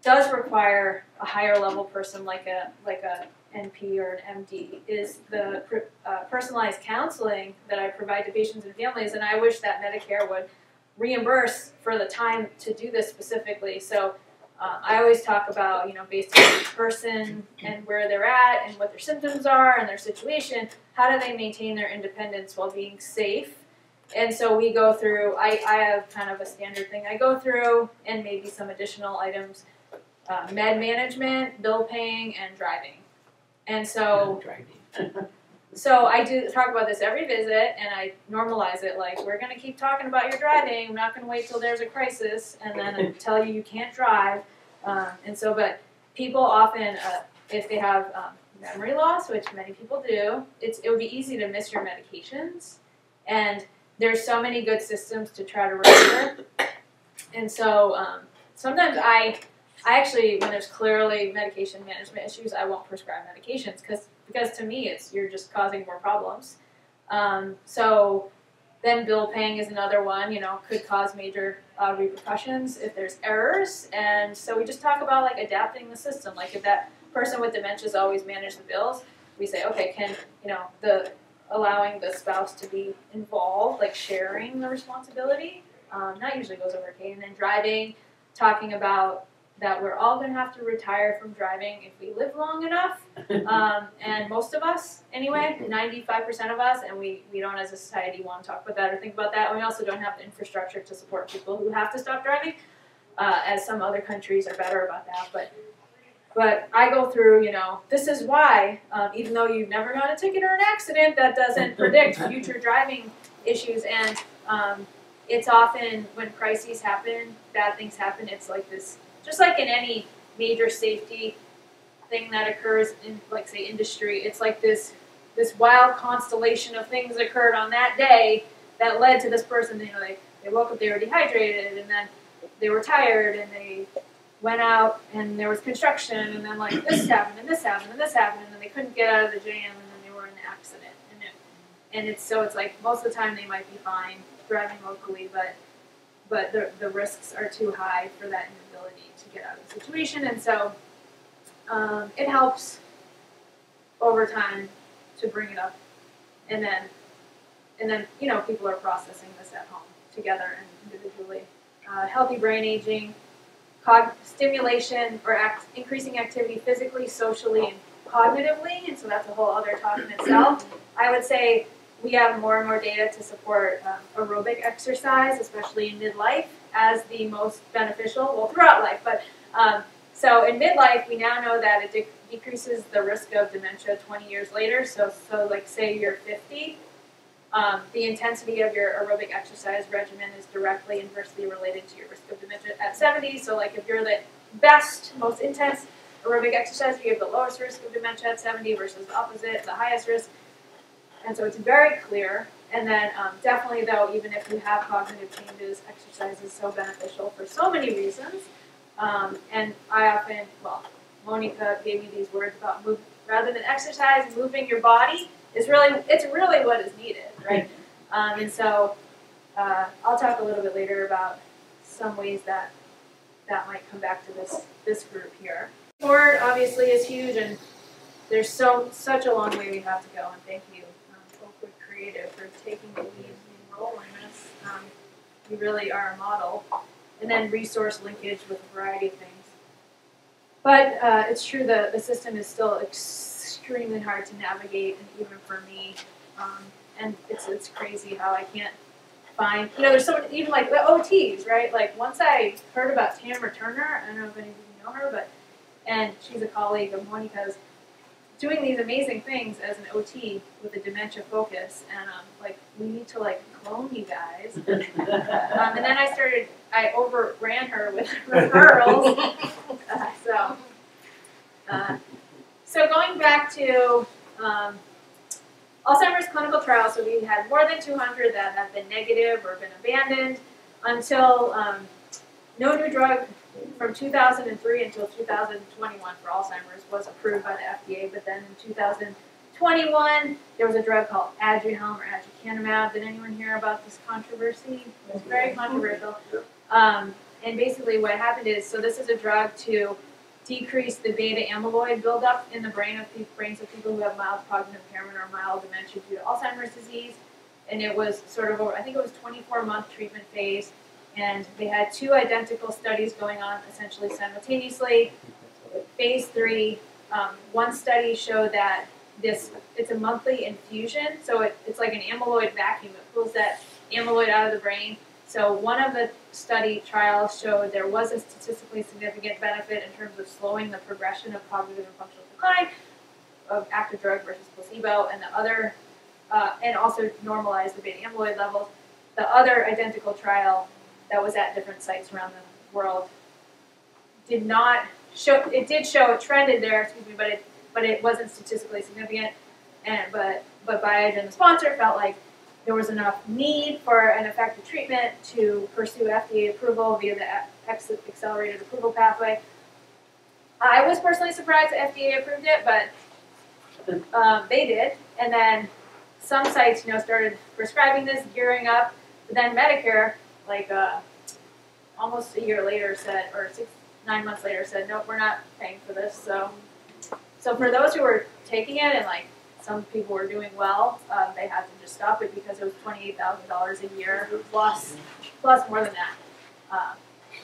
does require a higher level person like a NP or an MD is the personalized counseling that I provide to patients and families, and I wish that Medicare would reimburse for the time to do this specifically. So I always talk about, based on each person and where they're at and what their symptoms are and their situation, how do they maintain their independence while being safe? And so we go through, I have kind of a standard thing I go through, and maybe some additional items, med management, bill paying, and driving. And so I do talk about this every visit, and I normalize it, like, we're going to keep talking about your driving, I'm not going to wait till there's a crisis, and then tell you can't drive. But people often, if they have memory loss, which many people do, it would be easy to miss your medications, and there's so many good systems to try to remember. And so sometimes I actually, when there's clearly medication management issues, I won't prescribe medications because to me you're just causing more problems. So then bill paying is another one, could cause major repercussions if there's errors. And so we just talk about adapting the system. Like if that person with dementia always manage the bills, we say, okay, can, allowing the spouse to be involved, sharing the responsibility, that usually goes over okay. And then driving, talking about that we're all going to have to retire from driving if we live long enough, and most of us, anyway, 95% of us, and we don't as a society want to talk about that or think about that, and we also don't have the infrastructure to support people who have to stop driving, as some other countries are better about that, but I go through, this is why, even though you've never got a ticket or an accident, that doesn't predict future driving issues, and it's often when crises happen, bad things happen, it's like this, just like in any major safety thing that occurs in, say, industry, it's like this wild constellation of things that occurred on that day that led to this person, they woke up, they were dehydrated, and then they were tired, and they went out and there was construction, and then like this happened, and this happened, and this happened, and then they couldn't get out of the jam, and then they were in an accident. It's like most of the time they might be fine driving locally, but the risks are too high for that inability to get out of the situation, and so it helps over time to bring it up, and then people are processing this at home together and individually. Healthy brain aging, stimulation or increasing activity physically, socially, and cognitively, and so that's a whole other talk in itself. I would say we have more and more data to support aerobic exercise, especially in midlife, as the most beneficial, well, throughout life. But so in midlife, we now know that it decreases the risk of dementia 20 years later. So like say you're 50, the intensity of your aerobic exercise regimen is directly inversely related to your risk of dementia at 70. So like if you're the best, most intense aerobic exercise, you have the lowest risk of dementia at 70 versus the opposite, the highest risk. And so it's very clear. And then definitely though, even if you have cognitive changes, exercise is so beneficial for so many reasons. And I often, Monica gave me these words about rather than exercise, moving your body it's really what is needed, right? And so I'll talk a little bit later about some ways that might come back to this group here. Sport obviously is huge, and there's such a long way we have to go, and thank you, Oakwood Creative, for taking the lead and role in this. You really are a model. And then resource linkage with a variety of things. But it's true the system is still extremely hard to navigate, and even for me, and it's crazy how I can't find, there's so many, even like the OTs, right? Like once I heard about Tamara Turner, I don't know if any of you know her, and she's a colleague of Monica's, doing these amazing things as an OT with a dementia focus, and we need to clone you guys. And then I overran her with referrals. So going back to Alzheimer's clinical trials, so we had more than 200 that have been negative or been abandoned until no new drug from 2003 until 2021 for Alzheimer's was approved by the FDA, but then in 2021 there was a drug called Aduhelm or aducanumab. Did anyone hear about this controversy? It was very controversial. And basically what happened is, so this is a drug to decrease the beta amyloid buildup in the brains of people who have mild cognitive impairment or mild dementia due to Alzheimer's disease. And it was sort of, I think it was 24-month treatment phase. And they had 2 identical studies going on essentially simultaneously. Phase 3, one study showed that it's a monthly infusion, so it's like an amyloid vacuum. It pulls that amyloid out of the brain. So one of the study trials showed there was a statistically significant benefit in terms of slowing the progression of cognitive and functional decline of active drug versus placebo, and the other, and also normalized the beta amyloid levels. The other identical trial that was at different sites around the world did not show. It did show it trended there, but it wasn't statistically significant. But Biogen, the sponsor, felt like there was enough need for an effective treatment to pursue FDA approval via the accelerated approval pathway. I was personally surprised that FDA approved it, but they did. And then some sites, started prescribing this, gearing up. But then Medicare, almost a year later said, or 9 months later said, nope, we're not paying for this. So for those who were taking it, and some people were doing well, they had to just stop it because it was $28,000 a year plus more than that.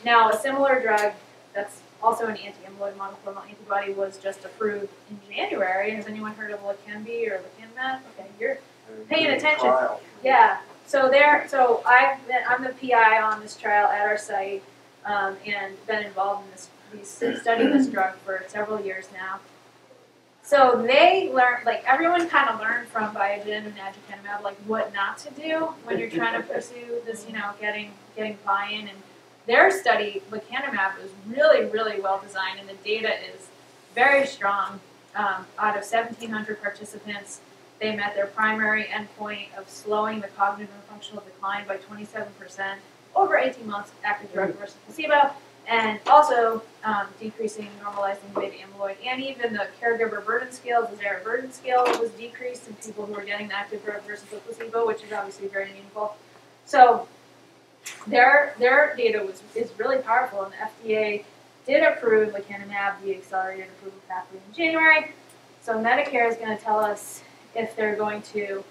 Now a similar drug that's also an anti-amyloid monoclonal antibody was just approved in January. Has anyone heard of Leqembi or lecanemab? Okay, you're paying attention. Yeah. So I'm the PI on this trial at our site, and been involved in studying this drug for several years now. So they learned, everyone kind of learned from Biogen and aducanumab, what not to do when you're trying to pursue this, getting buy-in. And their study, lecanemab, was really, really well designed, and the data is very strong. Out of 1,700 participants, they met their primary endpoint of slowing the cognitive and functional decline by 27% over 18 months active drug versus placebo. And also decreasing normalizing beta amyloid, and even the caregiver burden scale, the Zara burden scale, was decreased in people who were getting the active drug versus the placebo, which is obviously very meaningful. So their data is really powerful, and the FDA did approve lecanemab, the accelerated approval pathway, in January. So Medicare is going to tell us if they're going to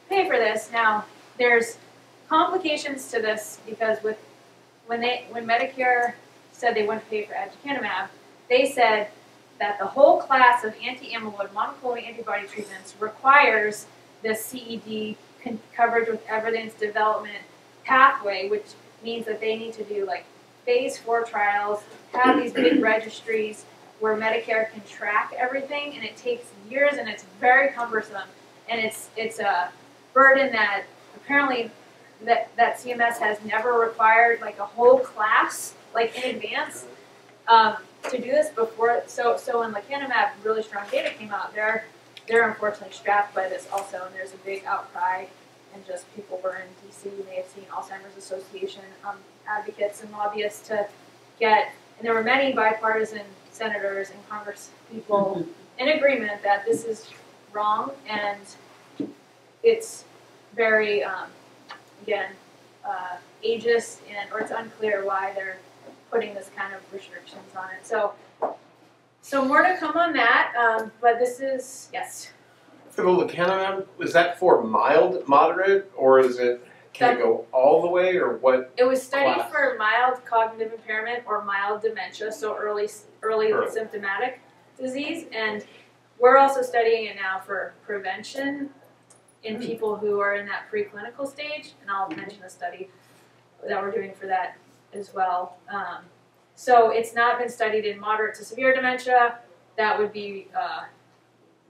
pay for this. Now, there's complications to this because when Medicare said they wouldn't pay for aducanumab, they said that the whole class of anti-amyloid monoclonal antibody treatments requires the CED coverage with evidence development pathway, which means that they need to do like phase 4 trials, have these big registries where Medicare can track everything, and it takes years, and it's very cumbersome, and it's a burden that apparently that CMS has never required like a whole class like in advance to do this before. So when lecanemab really strong data came out, they're unfortunately strapped by this also, and there's a big outcry, and just people were in DC, you may have seen Alzheimer's Association advocates and lobbyists to get, and there were many bipartisan senators and Congress people in agreement that this is wrong, and it's very, again, ageist, or it's unclear why they're putting this kind of restrictions on it. So more to come on that, but this is, yes. For the lecanemab, is that for mild, moderate, or is it, can it go all the way, or what? It was studied class? for mild cognitive impairment or mild dementia, so early symptomatic disease, and we're also studying it now for prevention in people who are in that preclinical stage, and I'll mention the study that we're doing for that as well. So it's not been studied in moderate to severe dementia. That would be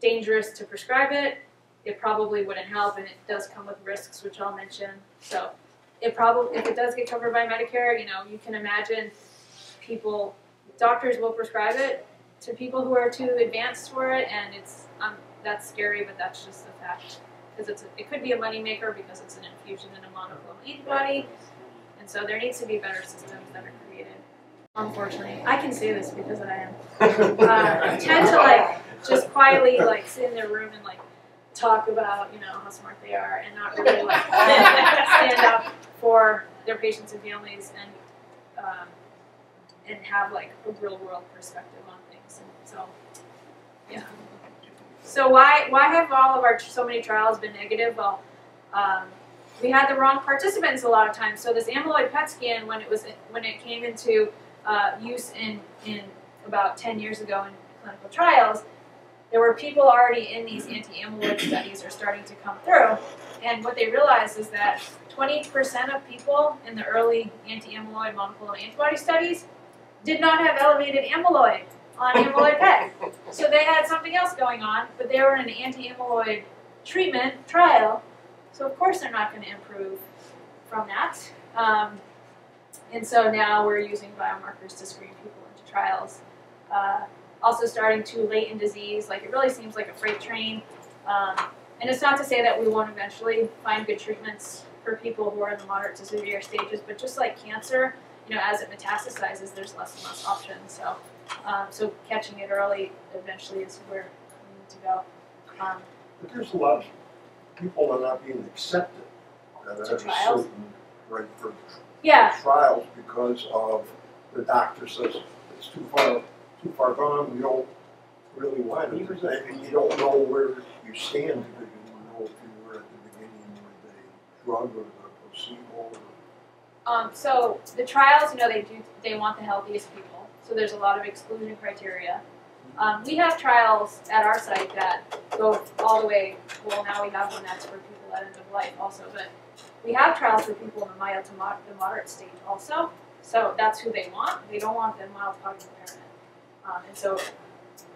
dangerous to prescribe it. It probably wouldn't help, and it does come with risks, which I'll mention. So it probably, if it does get covered by Medicare, you can imagine doctors will prescribe it to people who are too advanced for it, and it's that's scary, but that's just the fact. Because it could be a moneymaker because it's an infusion in a monoclonal antibody, and so there needs to be better systems that are created. Unfortunately, I can say this because I am. Tend to just quietly sit in their room and talk about how smart they are, and not really stand up for their patients and families and have a real world perspective on things. And so, yeah. So why have all of so many trials been negative? Well, we had the wrong participants a lot of times. So this amyloid PET scan, when it came into use in about 10 years ago in clinical trials, there were people already in these anti-amyloid studies are starting to come through, and what they realized is that 20% of people in the early anti-amyloid monoclonal antibody studies did not have elevated amyloid on amyloid PET. So they had something else going on, but they were in an anti-amyloid treatment trial, so of course they're not going to improve from that. And so now we're using biomarkers to screen people into trials. Also starting too late in disease, it really seems like a freight train. And it's not to say that we won't eventually find good treatments for people who are in the moderate to severe stages, but just like cancer, as it metastasizes, there's less and less options. So catching it early eventually is where we need to go. But there's a lot of people that are not being accepted To trials? For Yeah. trials because of the doctor says it's too far gone, we don't really want it. And you don't know where you stand because you don't know if you were at the beginning with a drug or the placebo. So the trials, they want the healthiest people. So there's a lot of exclusion criteria. We have trials at our site that go all the way, well now we have one that's for people at end of life also, but we have trials for people in the mild to the moderate stage also. So that's who they want. They don't want the mild cognitive impairment. And so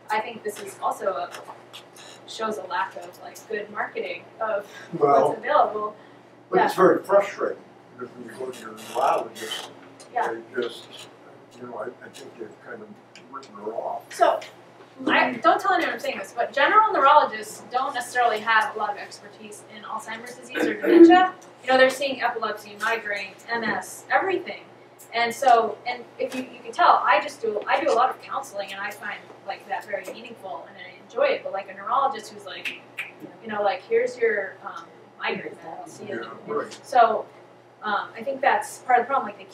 I think this is also shows a lack of good marketing of what's available. But it's very frustrating because when you go to your neurologist, they just, I think they've kind of written her off. So, don't tell anyone I'm saying this, but general neurologists don't necessarily have a lot of expertise in Alzheimer's disease or dementia. They're seeing epilepsy, migraine, MS, everything. And so, and if you can tell, I do a lot of counseling, and I find like that very meaningful, and I enjoy it. But like a neurologist who's like, like here's your migraine med, I'll see you. Yeah, right. So I think that's part of the problem. Like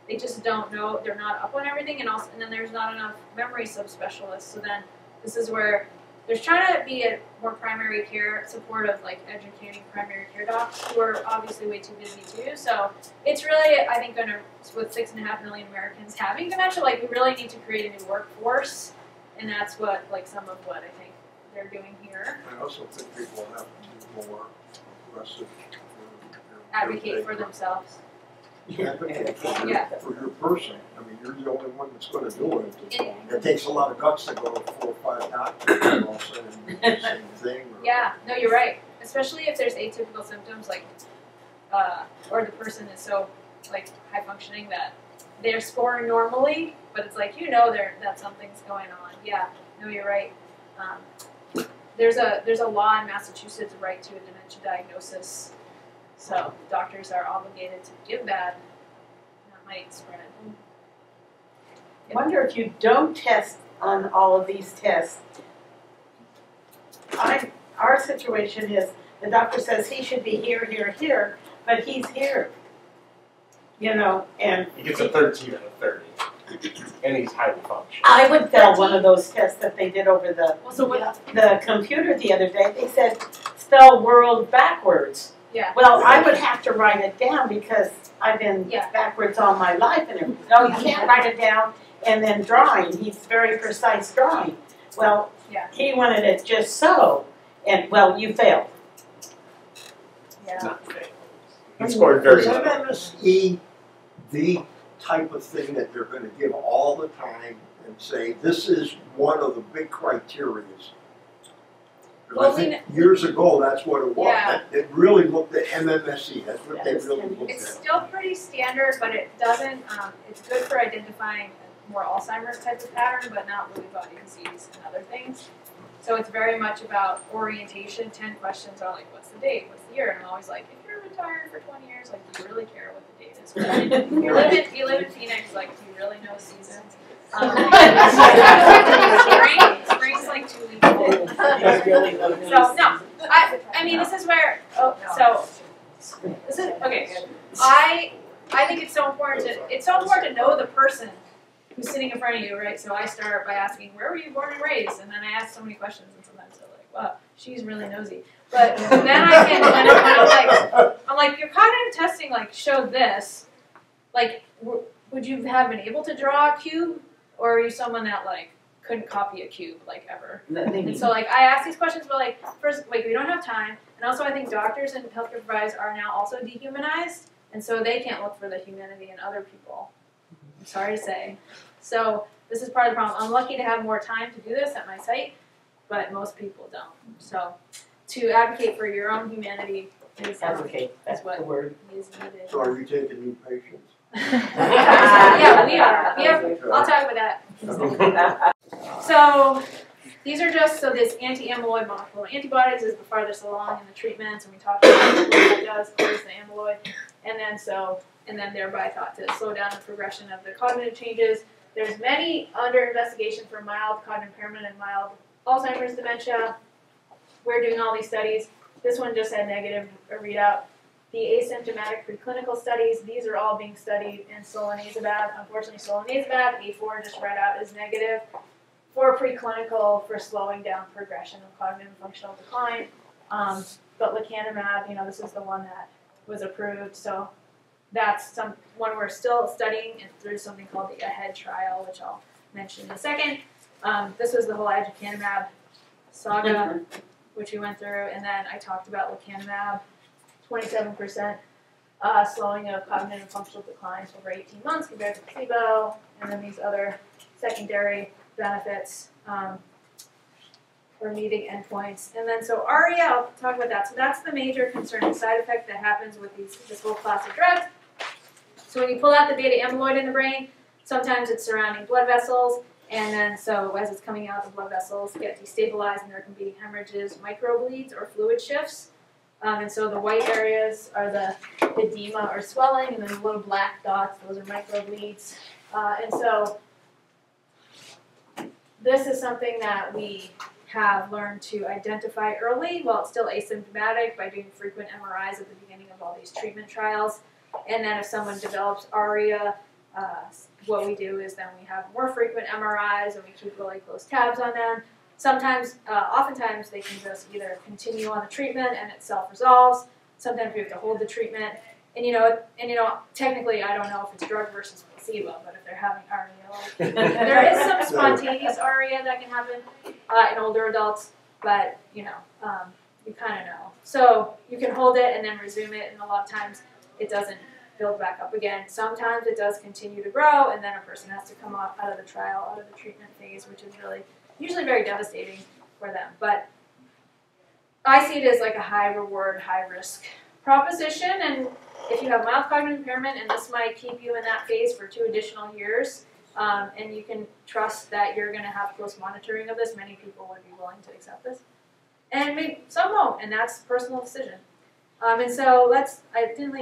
they just don't know, they're not up on everything, and then there's not enough memory subspecialists. So then this is where there's trying to be a more primary care support of like educating primary care docs who are obviously way too busy too. So it's really, I think, with 6.5 million Americans having dementia, like we really need to create a new workforce, and that's what like some of what I think they're doing here. I also think people have to be more aggressive. Advocate for themselves. Advocate for Yeah. your person. I mean, you're the only one that's going to do it. It takes a lot of guts to go to 4 or 5 doctors and all saying the same thing. Yeah, no, you're right. Especially if there's atypical symptoms, like, or the person is so like high functioning that they're scoring normally, but it's like that something's going on. Yeah, no, you're right. There's a law in Massachusetts right to a dementia diagnosis, so doctors are obligated to give that. That might spread. I wonder if you don't test on all of these tests. Our situation is the doctor says he should be here, here, here, but he's here. And He gets a 13 out of 30, and he's highly functional. I would fail one of those tests that they did over the So computer the other day. They said spell world backwards. Yeah. Well, I would have to write it down because I've been backwards all my life and everything. No, you can't write it down and then drawing. He's very precise drawing. Well, he wanted it just so, and well, you failed. Yeah. Not fair. He scored very Is low. MMSE the type of thing that they're going to give all the time and say this is one of the big criteria? Well, I think years ago that's what it was. Yeah. It really looked at MMSE. That's what they really looked It's at. still pretty standard, but it doesn't. It's good for identifying more Alzheimer's type of pattern, but not Lewy body disease and other things. So it's very much about orientation. 10 questions are like, what's the date? What's the year? And I'm always like, if you're retired for 20 years, like, do you really care what the date is? You live in Phoenix, like, do you really know seasons? Spring's like 2 weeks old. So no, I mean this is where this is okay. I think it's so important to know the person who's sitting in front of you, right? So I start by asking, where were you born and raised? And then I ask so many questions, and sometimes they're like, wow, she's really nosy. But then I can, I'm like, your cognitive testing like showed this. Like, would you have been able to draw a cube, or are you someone that like couldn't copy a cube like ever? And so like I ask these questions, but like first, like we don't have time, and also I think doctors and healthcare providers are now also dehumanized, and so they can't look for the humanity in other people. I'm sorry to say. So this is part of the problem. I'm lucky to have more time to do this at my site, but most people don't. So to advocate for your own humanity is That's the word. is needed. So are you taking new patients? Yeah, we are. I'll talk about that. So these are just, so this anti-amyloid monoclonal antibodies is the farthest along in the treatments, and we talked about what that does, clears the amyloid, and then thereby thought to slow down the progression of the cognitive changes. There's many under investigation for mild cognitive impairment and mild Alzheimer's dementia. We're doing all these studies. This one just had negative readout. The asymptomatic preclinical studies, these are all being studied in solanezumab. Unfortunately, solanezumab, A4 just read out, is negative for preclinical for slowing down progression of cognitive and functional decline. But lecanemab, this is the one that was approved. So that's one we're still studying and through something called the AHEAD trial, which I'll mention in a second. This was the whole aducanumab saga, which we went through, and then I talked about lecanemab. 27% slowing of cognitive and functional declines over 18 months compared to placebo, and then these other secondary benefits for meeting endpoints. And then so ARIA, I'll talk about that. So that's the major concerning side effect that happens with this whole class of drugs. So when you pull out the beta amyloid in the brain, sometimes it's surrounding blood vessels, and then so as it's coming out, the blood vessels get destabilized and there can be hemorrhages, microbleeds, or fluid shifts. And so the white areas are the edema or swelling, and then the little black dots, those are microbleeds. And so this is something that we have learned to identify early while it's still asymptomatic by doing frequent MRIs at the beginning of all these treatment trials. And then if someone develops ARIA, what we do is then we have more frequent MRIs and we keep really close tabs on them. Sometimes, oftentimes they can just either continue on the treatment and it self-resolves. Sometimes we have to hold the treatment. And technically I don't know if it's drug versus placebo, but if they're having ARIA, there is some spontaneous ARIA that can happen in older adults, but you kind of know. So you can hold it and then resume it, and a lot of times it doesn't build back up again. Sometimes it does continue to grow, and then a person has to come out of the trial, out of the treatment phase, which is usually very devastating for them. But I see it as like a high reward, high risk proposition, and if you have mild cognitive impairment, and this might keep you in that phase for 2 additional years, and you can trust that you're going to have close monitoring of this, many people would be willing to accept this. And maybe some won't, and that's a personal decision. And so I didn't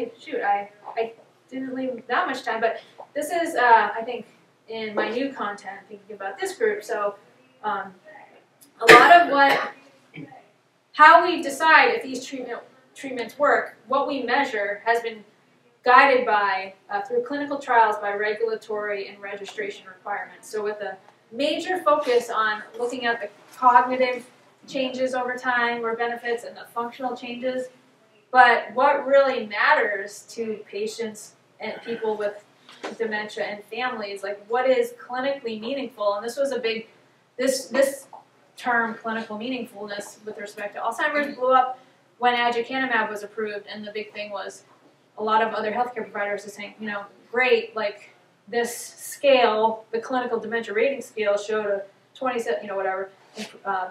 leave that much time, but this is, I think, in my new content, thinking about this group. So a lot of how we decide if these treatments work, what we measure has been guided by, through clinical trials, by regulatory and registration requirements. So with a major focus on looking at the cognitive changes over time or benefits and the functional changes. But what really matters to patients and people with dementia and families, like what is clinically meaningful? And this was a big, this term, clinical meaningfulness, with respect to Alzheimer's, blew up when aducanumab was approved, and the big thing was a lot of other healthcare providers are saying, great, like this scale, the clinical dementia rating scale showed a 27,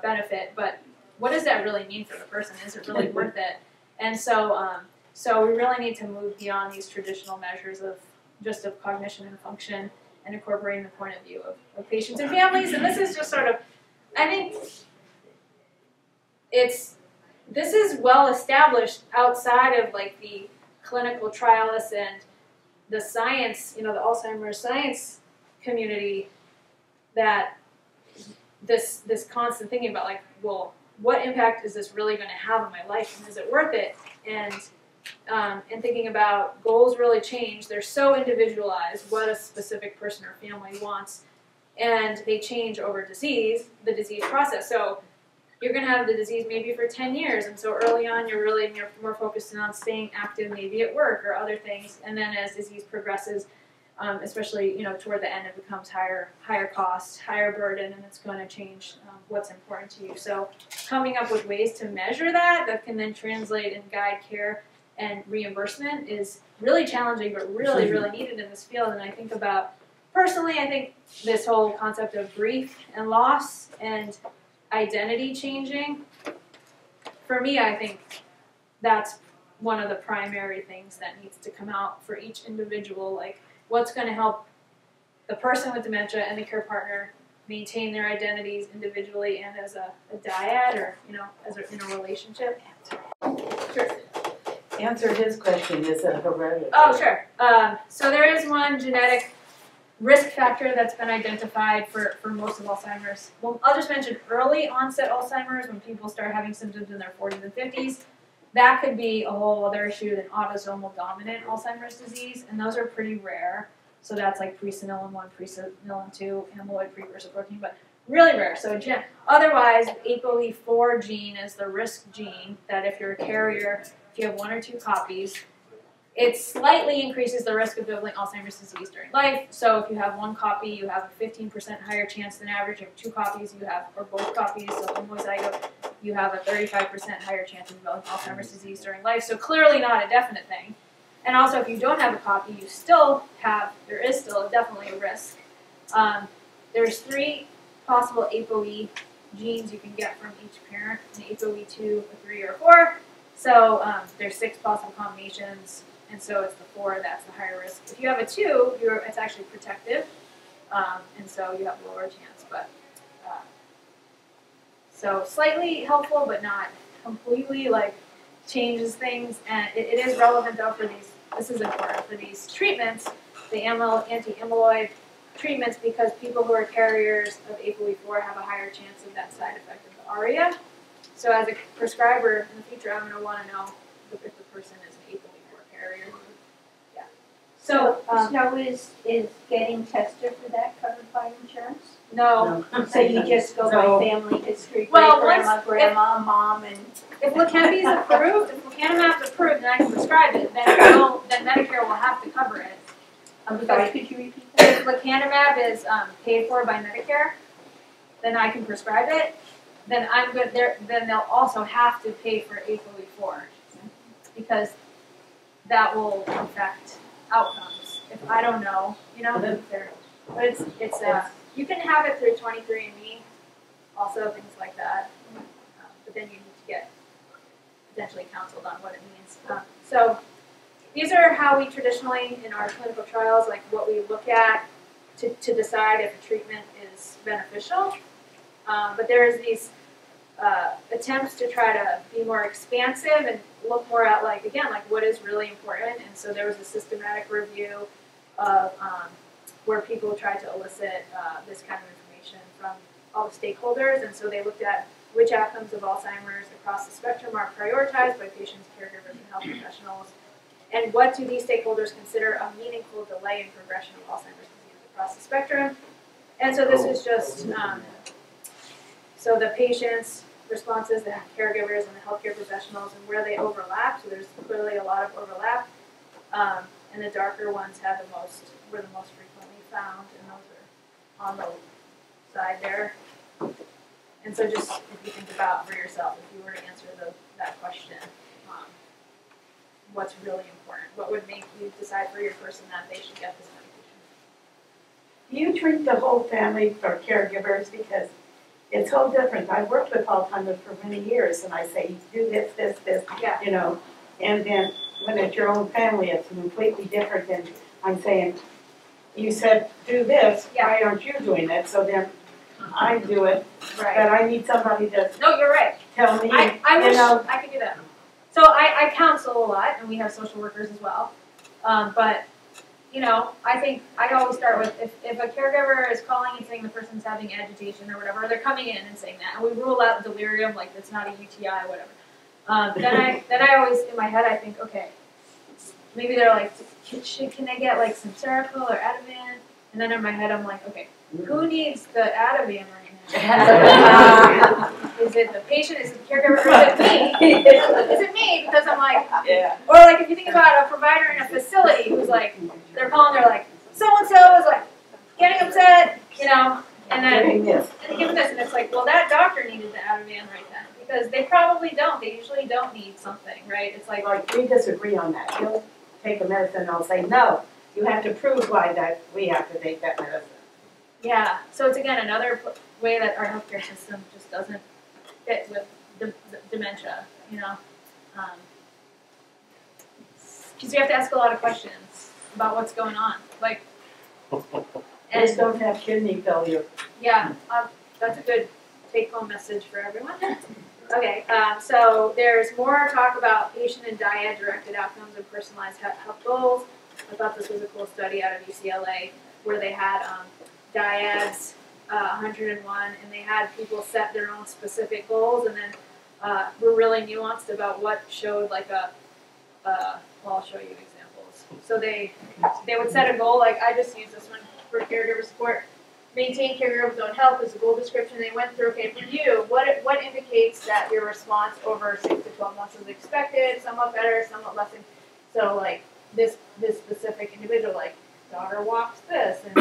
benefit, but what does that really mean for the person? Is it really worth it? And so, so we really need to move beyond these traditional measures of cognition and function and incorporating the point of view of patients and families. And this is just sort of, I think this is well established outside of like the clinical trialists and the science, the Alzheimer's science community, that this constant thinking about like, well, what impact is this really going to have on my life, and is it worth it? And thinking about goals really change. They're so individualized, what a specific person or family wants, and they change over the disease process. So you're going to have the disease maybe for 10 years, and so early on you're more focused on staying active, maybe at work or other things, and then as disease progresses, especially toward the end, it becomes higher cost, higher burden, and it's going to change what's important to you. So coming up with ways to measure that can then translate and guide care and reimbursement is really challenging, but really, really needed in this field. And I think about, personally, I think this whole concept of grief and loss and identity changing, for me, I think that's one of the primary things that needs to come out for each individual, like what's going to help the person with dementia and the care partner maintain their identities individually and as a dyad, or in a relationship. Sure. Answer his question, is it hereditary? Oh, sure. So there is one genetic risk factor that's been identified for most of Alzheimer's. Well, I'll just mention early onset Alzheimer's, when people start having symptoms in their 40s and 50s. That could be a whole other issue than autosomal dominant Alzheimer's disease, and those are pretty rare. So that's like presenilin 1, presenilin 2, amyloid precursor protein, but really rare. So otherwise, ApoE4 gene is the risk gene that if you're a carrier, if you have 1 or 2 copies, it slightly increases the risk of developing Alzheimer's disease during life. So if you have 1 copy, you have a 15% higher chance than average. If you have 2 copies, or both copies, so homozygote, you have a 35% higher chance of developing Alzheimer's disease during life. So clearly not a definite thing. And also, if you don't have a copy, there is still definitely a risk. There's 3 possible ApoE genes you can get from each parent, an ApoE 2, a 3, or a 4. So there's 6 possible combinations, and so it's the 4 that's the higher risk. If you have a 2, it's actually protective, and so you have a lower chance. But so slightly helpful, but not completely. Like changes things, and it is relevant though for these, this is important for these treatments, the anti-amyloid treatments, because people who are carriers of APOE4 have a higher chance of that side effect of the ARIA. So as a prescriber in the future, I'm going to want to know if the person is an APOE4 carrier. Yeah. So is getting tested for that covered by insurance? No. So you just go No. by family history, Well, grandma, mom, and If lecanemab is approved, if lecanemab is approved, then I can prescribe it. Then Medicare will have to cover it. I'm sorry, could you repeat that? If lecanemab is paid for by Medicare, then I can prescribe it. Then I'm good. Then they'll also have to pay for APOE4 because that will affect outcomes. If I don't know, but it's you can have it through 23andMe, also things like that. But then you need to get potentially counseled on what it means. So these are how we traditionally, in our clinical trials, like what we look at to decide if a treatment is beneficial. But there's these attempts to try to be more expansive and look more at, like, again, like what is really important. And so there was a systematic review of where people tried to elicit this kind of information from all the stakeholders. And so they looked at which outcomes of Alzheimer's across the spectrum are prioritized by patients, caregivers, and health professionals. And what do these stakeholders consider a meaningful delay in progression of Alzheimer's disease across the spectrum? And so this is just, so the patients' responses, the caregivers, and the healthcare professionals, and where they overlap. So there's clearly a lot of overlap. And the darker ones were the most frequently found, and those are on the side there. And so just if you think about for yourself, if you were to answer that question, what's really important? What would make you decide for your person that they should get this medication? Do you treat the whole family for caregivers? Because it's so different. I've worked with Alzheimer's for many years, and I say, do this, Yeah. And then when it's your own family, it's completely different. And I'm saying, you said, do this, why aren't you doing it? So then I do it, Right. but I need somebody to No, you're right. tell me, I wish I could do that. So I counsel a lot, and we have social workers as well. But I think I always start with if a caregiver is calling and saying the person's having agitation or whatever, they're coming in and saying that, and we rule out delirium, like it's not a UTI, whatever. Then I always in my head I think, okay, maybe they're like, can they get like some Seroquel or Ativan? And then in my head I'm like, okay, who needs the Ativan right now? Is it the patient? Is it the caregiver? Or is it me? Is it me? Because I'm like, or like if you think about a provider in a facility who's like, they're calling, they're like, so-and-so is like getting upset, and then given this, and it's like, well, that doctor needed the Ativan right then. Because they probably don't. They usually don't need something, right? It's like we disagree on that. He'll take a medicine and I'll say, no, you have to prove why that we have to take that medicine. Yeah, so it's again another way that our healthcare system just doesn't fit with dementia, because you have to ask a lot of questions about what's going on, like. I just don't have kidney failure. Yeah, that's a good take-home message for everyone. Okay, so there's more talk about patient and dyad-directed outcomes and personalized health goals. I thought this was a cool study out of UCLA where they had dyads, 101, and they had people set their own specific goals, and then were really nuanced about what showed like well, I'll show you examples. So they would set a goal, like I just used this one for caregiver support. Maintain caregiver's own health is a goal description. They went through, okay, for you, what indicates that your response over 6 to 12 months is expected, somewhat better, somewhat less. So like this specific individual, like daughter walks this, and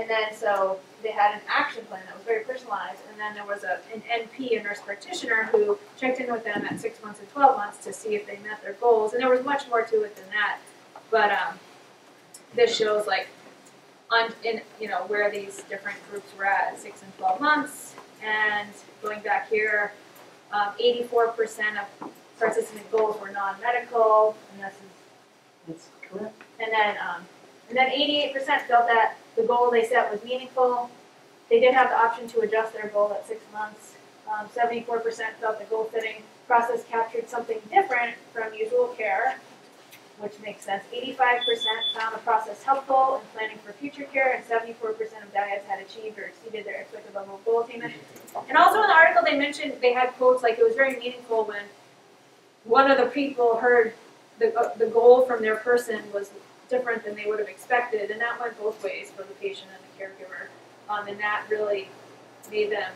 then so they had an action plan that was very personalized, and then there was an NP, a nurse practitioner, who checked in with them at 6 months and 12 months to see if they met their goals, and there was much more to it than that, but this shows like where these different groups were at 6 and 12 months, and going back here, 84% of participant goals were non-medical, and That's correct. and then 88% felt that the goal they set was meaningful. They did have the option to adjust their goal at 6 months. 74% felt the goal setting process captured something different from usual care, which makes sense. 85% found the process helpful in planning for future care, and 74% of dyads had achieved or exceeded their expected level of goal attainment. And also in the article they mentioned, they had quotes like it was very meaningful when one of the people heard the goal from their person was different than they would have expected, and that went both ways for the patient and the caregiver. And that really made them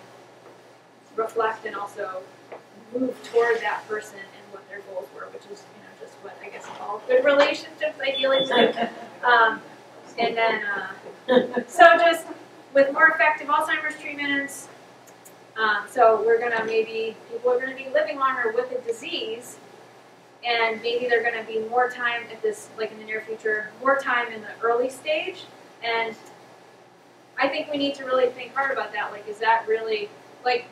reflect and also move toward that person and what their goals were, which is, you know, just what I guess all good relationships ideally do. And then, so just with more effective Alzheimer's treatments, so we're gonna people are gonna be living longer with the disease, and maybe they're gonna be more time at this, like in the near future, more time in the early stage. And I think we need to really think hard about that. Like, is that really, like,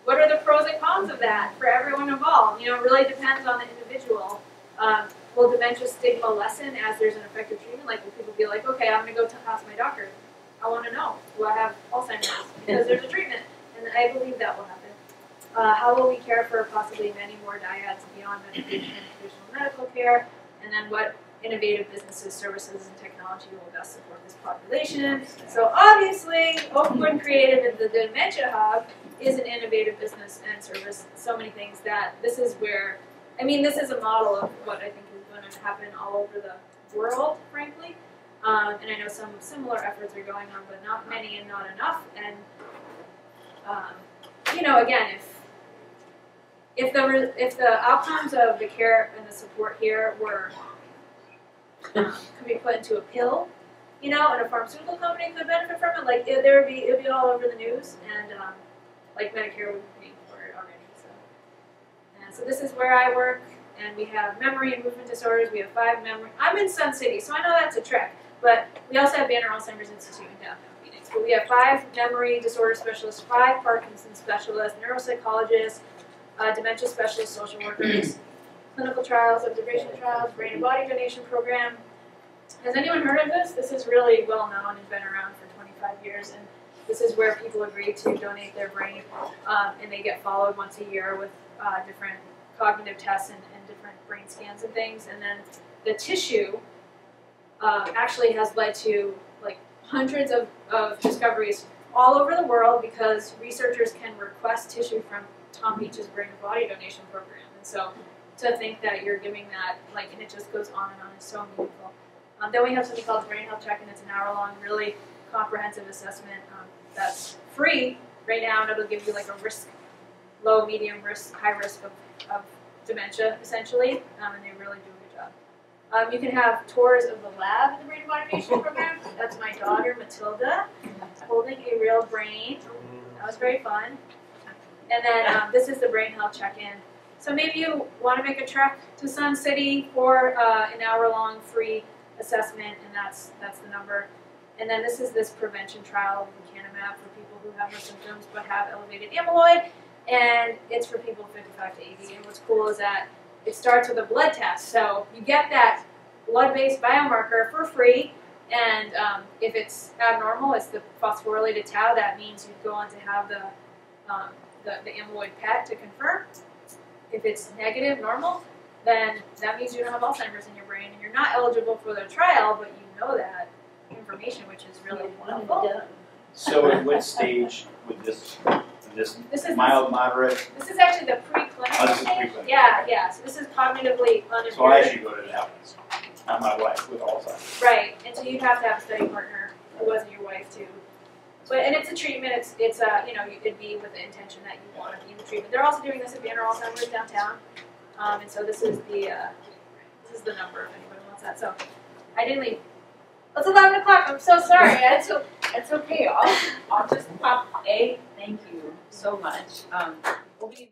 what are the pros and cons of that for everyone involved? You know, it really depends on the individual. Will dementia stigma lessen as there's an effective treatment? Like, will people be like, okay, I'm going to go ask my doctor. I want to know, do I have Alzheimer's? Because there's a treatment. And I believe that will happen. How will we care for possibly many more dyads beyond medication and traditional medical care? And then what innovative businesses, services, and technology will best support this population? So obviously, Oakwood created the Dementia Hub is an innovative business and service, so many things that this is where, I mean, this is a model of what I think is going to happen all over the world, frankly. And I know some similar efforts are going on, but not many and not enough. And, you know, again, if the outcomes of the care and the support here were could be put into a pill, you know, and a pharmaceutical company could benefit from it, like it would be all over the news, and like Medicare would be paying for it already. So this is where I work, and we have memory and movement disorders. We have 5 memory. I'm in Sun City, so I know that's a trek, but we also have Banner Alzheimer's Institute in downtown Phoenix. But we have 5 memory disorder specialists, 5 Parkinson's specialists, neuropsychologists, dementia specialists, social workers, clinical trials, observation trials, brain and body donation program. Has anyone heard of this? This is really well known and been around for 25 years, and this is where people agree to donate their brain, and they get followed once a year with different cognitive tests and different brain scans and things. And then the tissue actually has led to like hundreds of discoveries all over the world, because researchers can request tissue from Tom Beach's brain and body donation program. And so to think that you're giving that, like, and it just goes on and on, is so meaningful. Then we have something called Brain Health Check, and it's an hour-long, really comprehensive assessment that's free right now, and it'll give you like a risk, low, medium risk, high risk of dementia, essentially, and they really do a good job. You can have tours of the lab in the Brain and Body Donation program. That's my daughter, Matilda, holding a real brain. That was very fun. And then this is the Brain Health Check-In. So maybe you want to make a trek to Sun City for an hour-long free assessment, and that's the number. And then this is this prevention trial of lecanemab for people who have no symptoms but have elevated amyloid, and it's for people 55 to 80. And what's cool is that it starts with a blood test. So you get that blood-based biomarker for free, and if it's abnormal, it's the phosphorylated tau. That means you go on to have the amyloid PET to confirm. If it's negative, normal, then that means you don't have Alzheimer's in your brain, and you're not eligible for the trial, but you know that information, which is really helpful. So at what stage would this is mild, moderate? This is actually the preclinical Oh, this is stage. preclinical. Yeah. So this is cognitively unimpaired. So I should go to that one. Not my wife with Alzheimer's. Right, and so you'd have to have a study partner who wasn't your wife too. And it's a treatment. It's you know, it'd be with the intention that you want to be in the treatment. They're also doing this at Banner Alzheimer's downtown, and so this is the number if anybody wants that. So I didn't leave. It's 11 o'clock. I'm so sorry. That's okay. I'll just pop a thank you so much. We'll be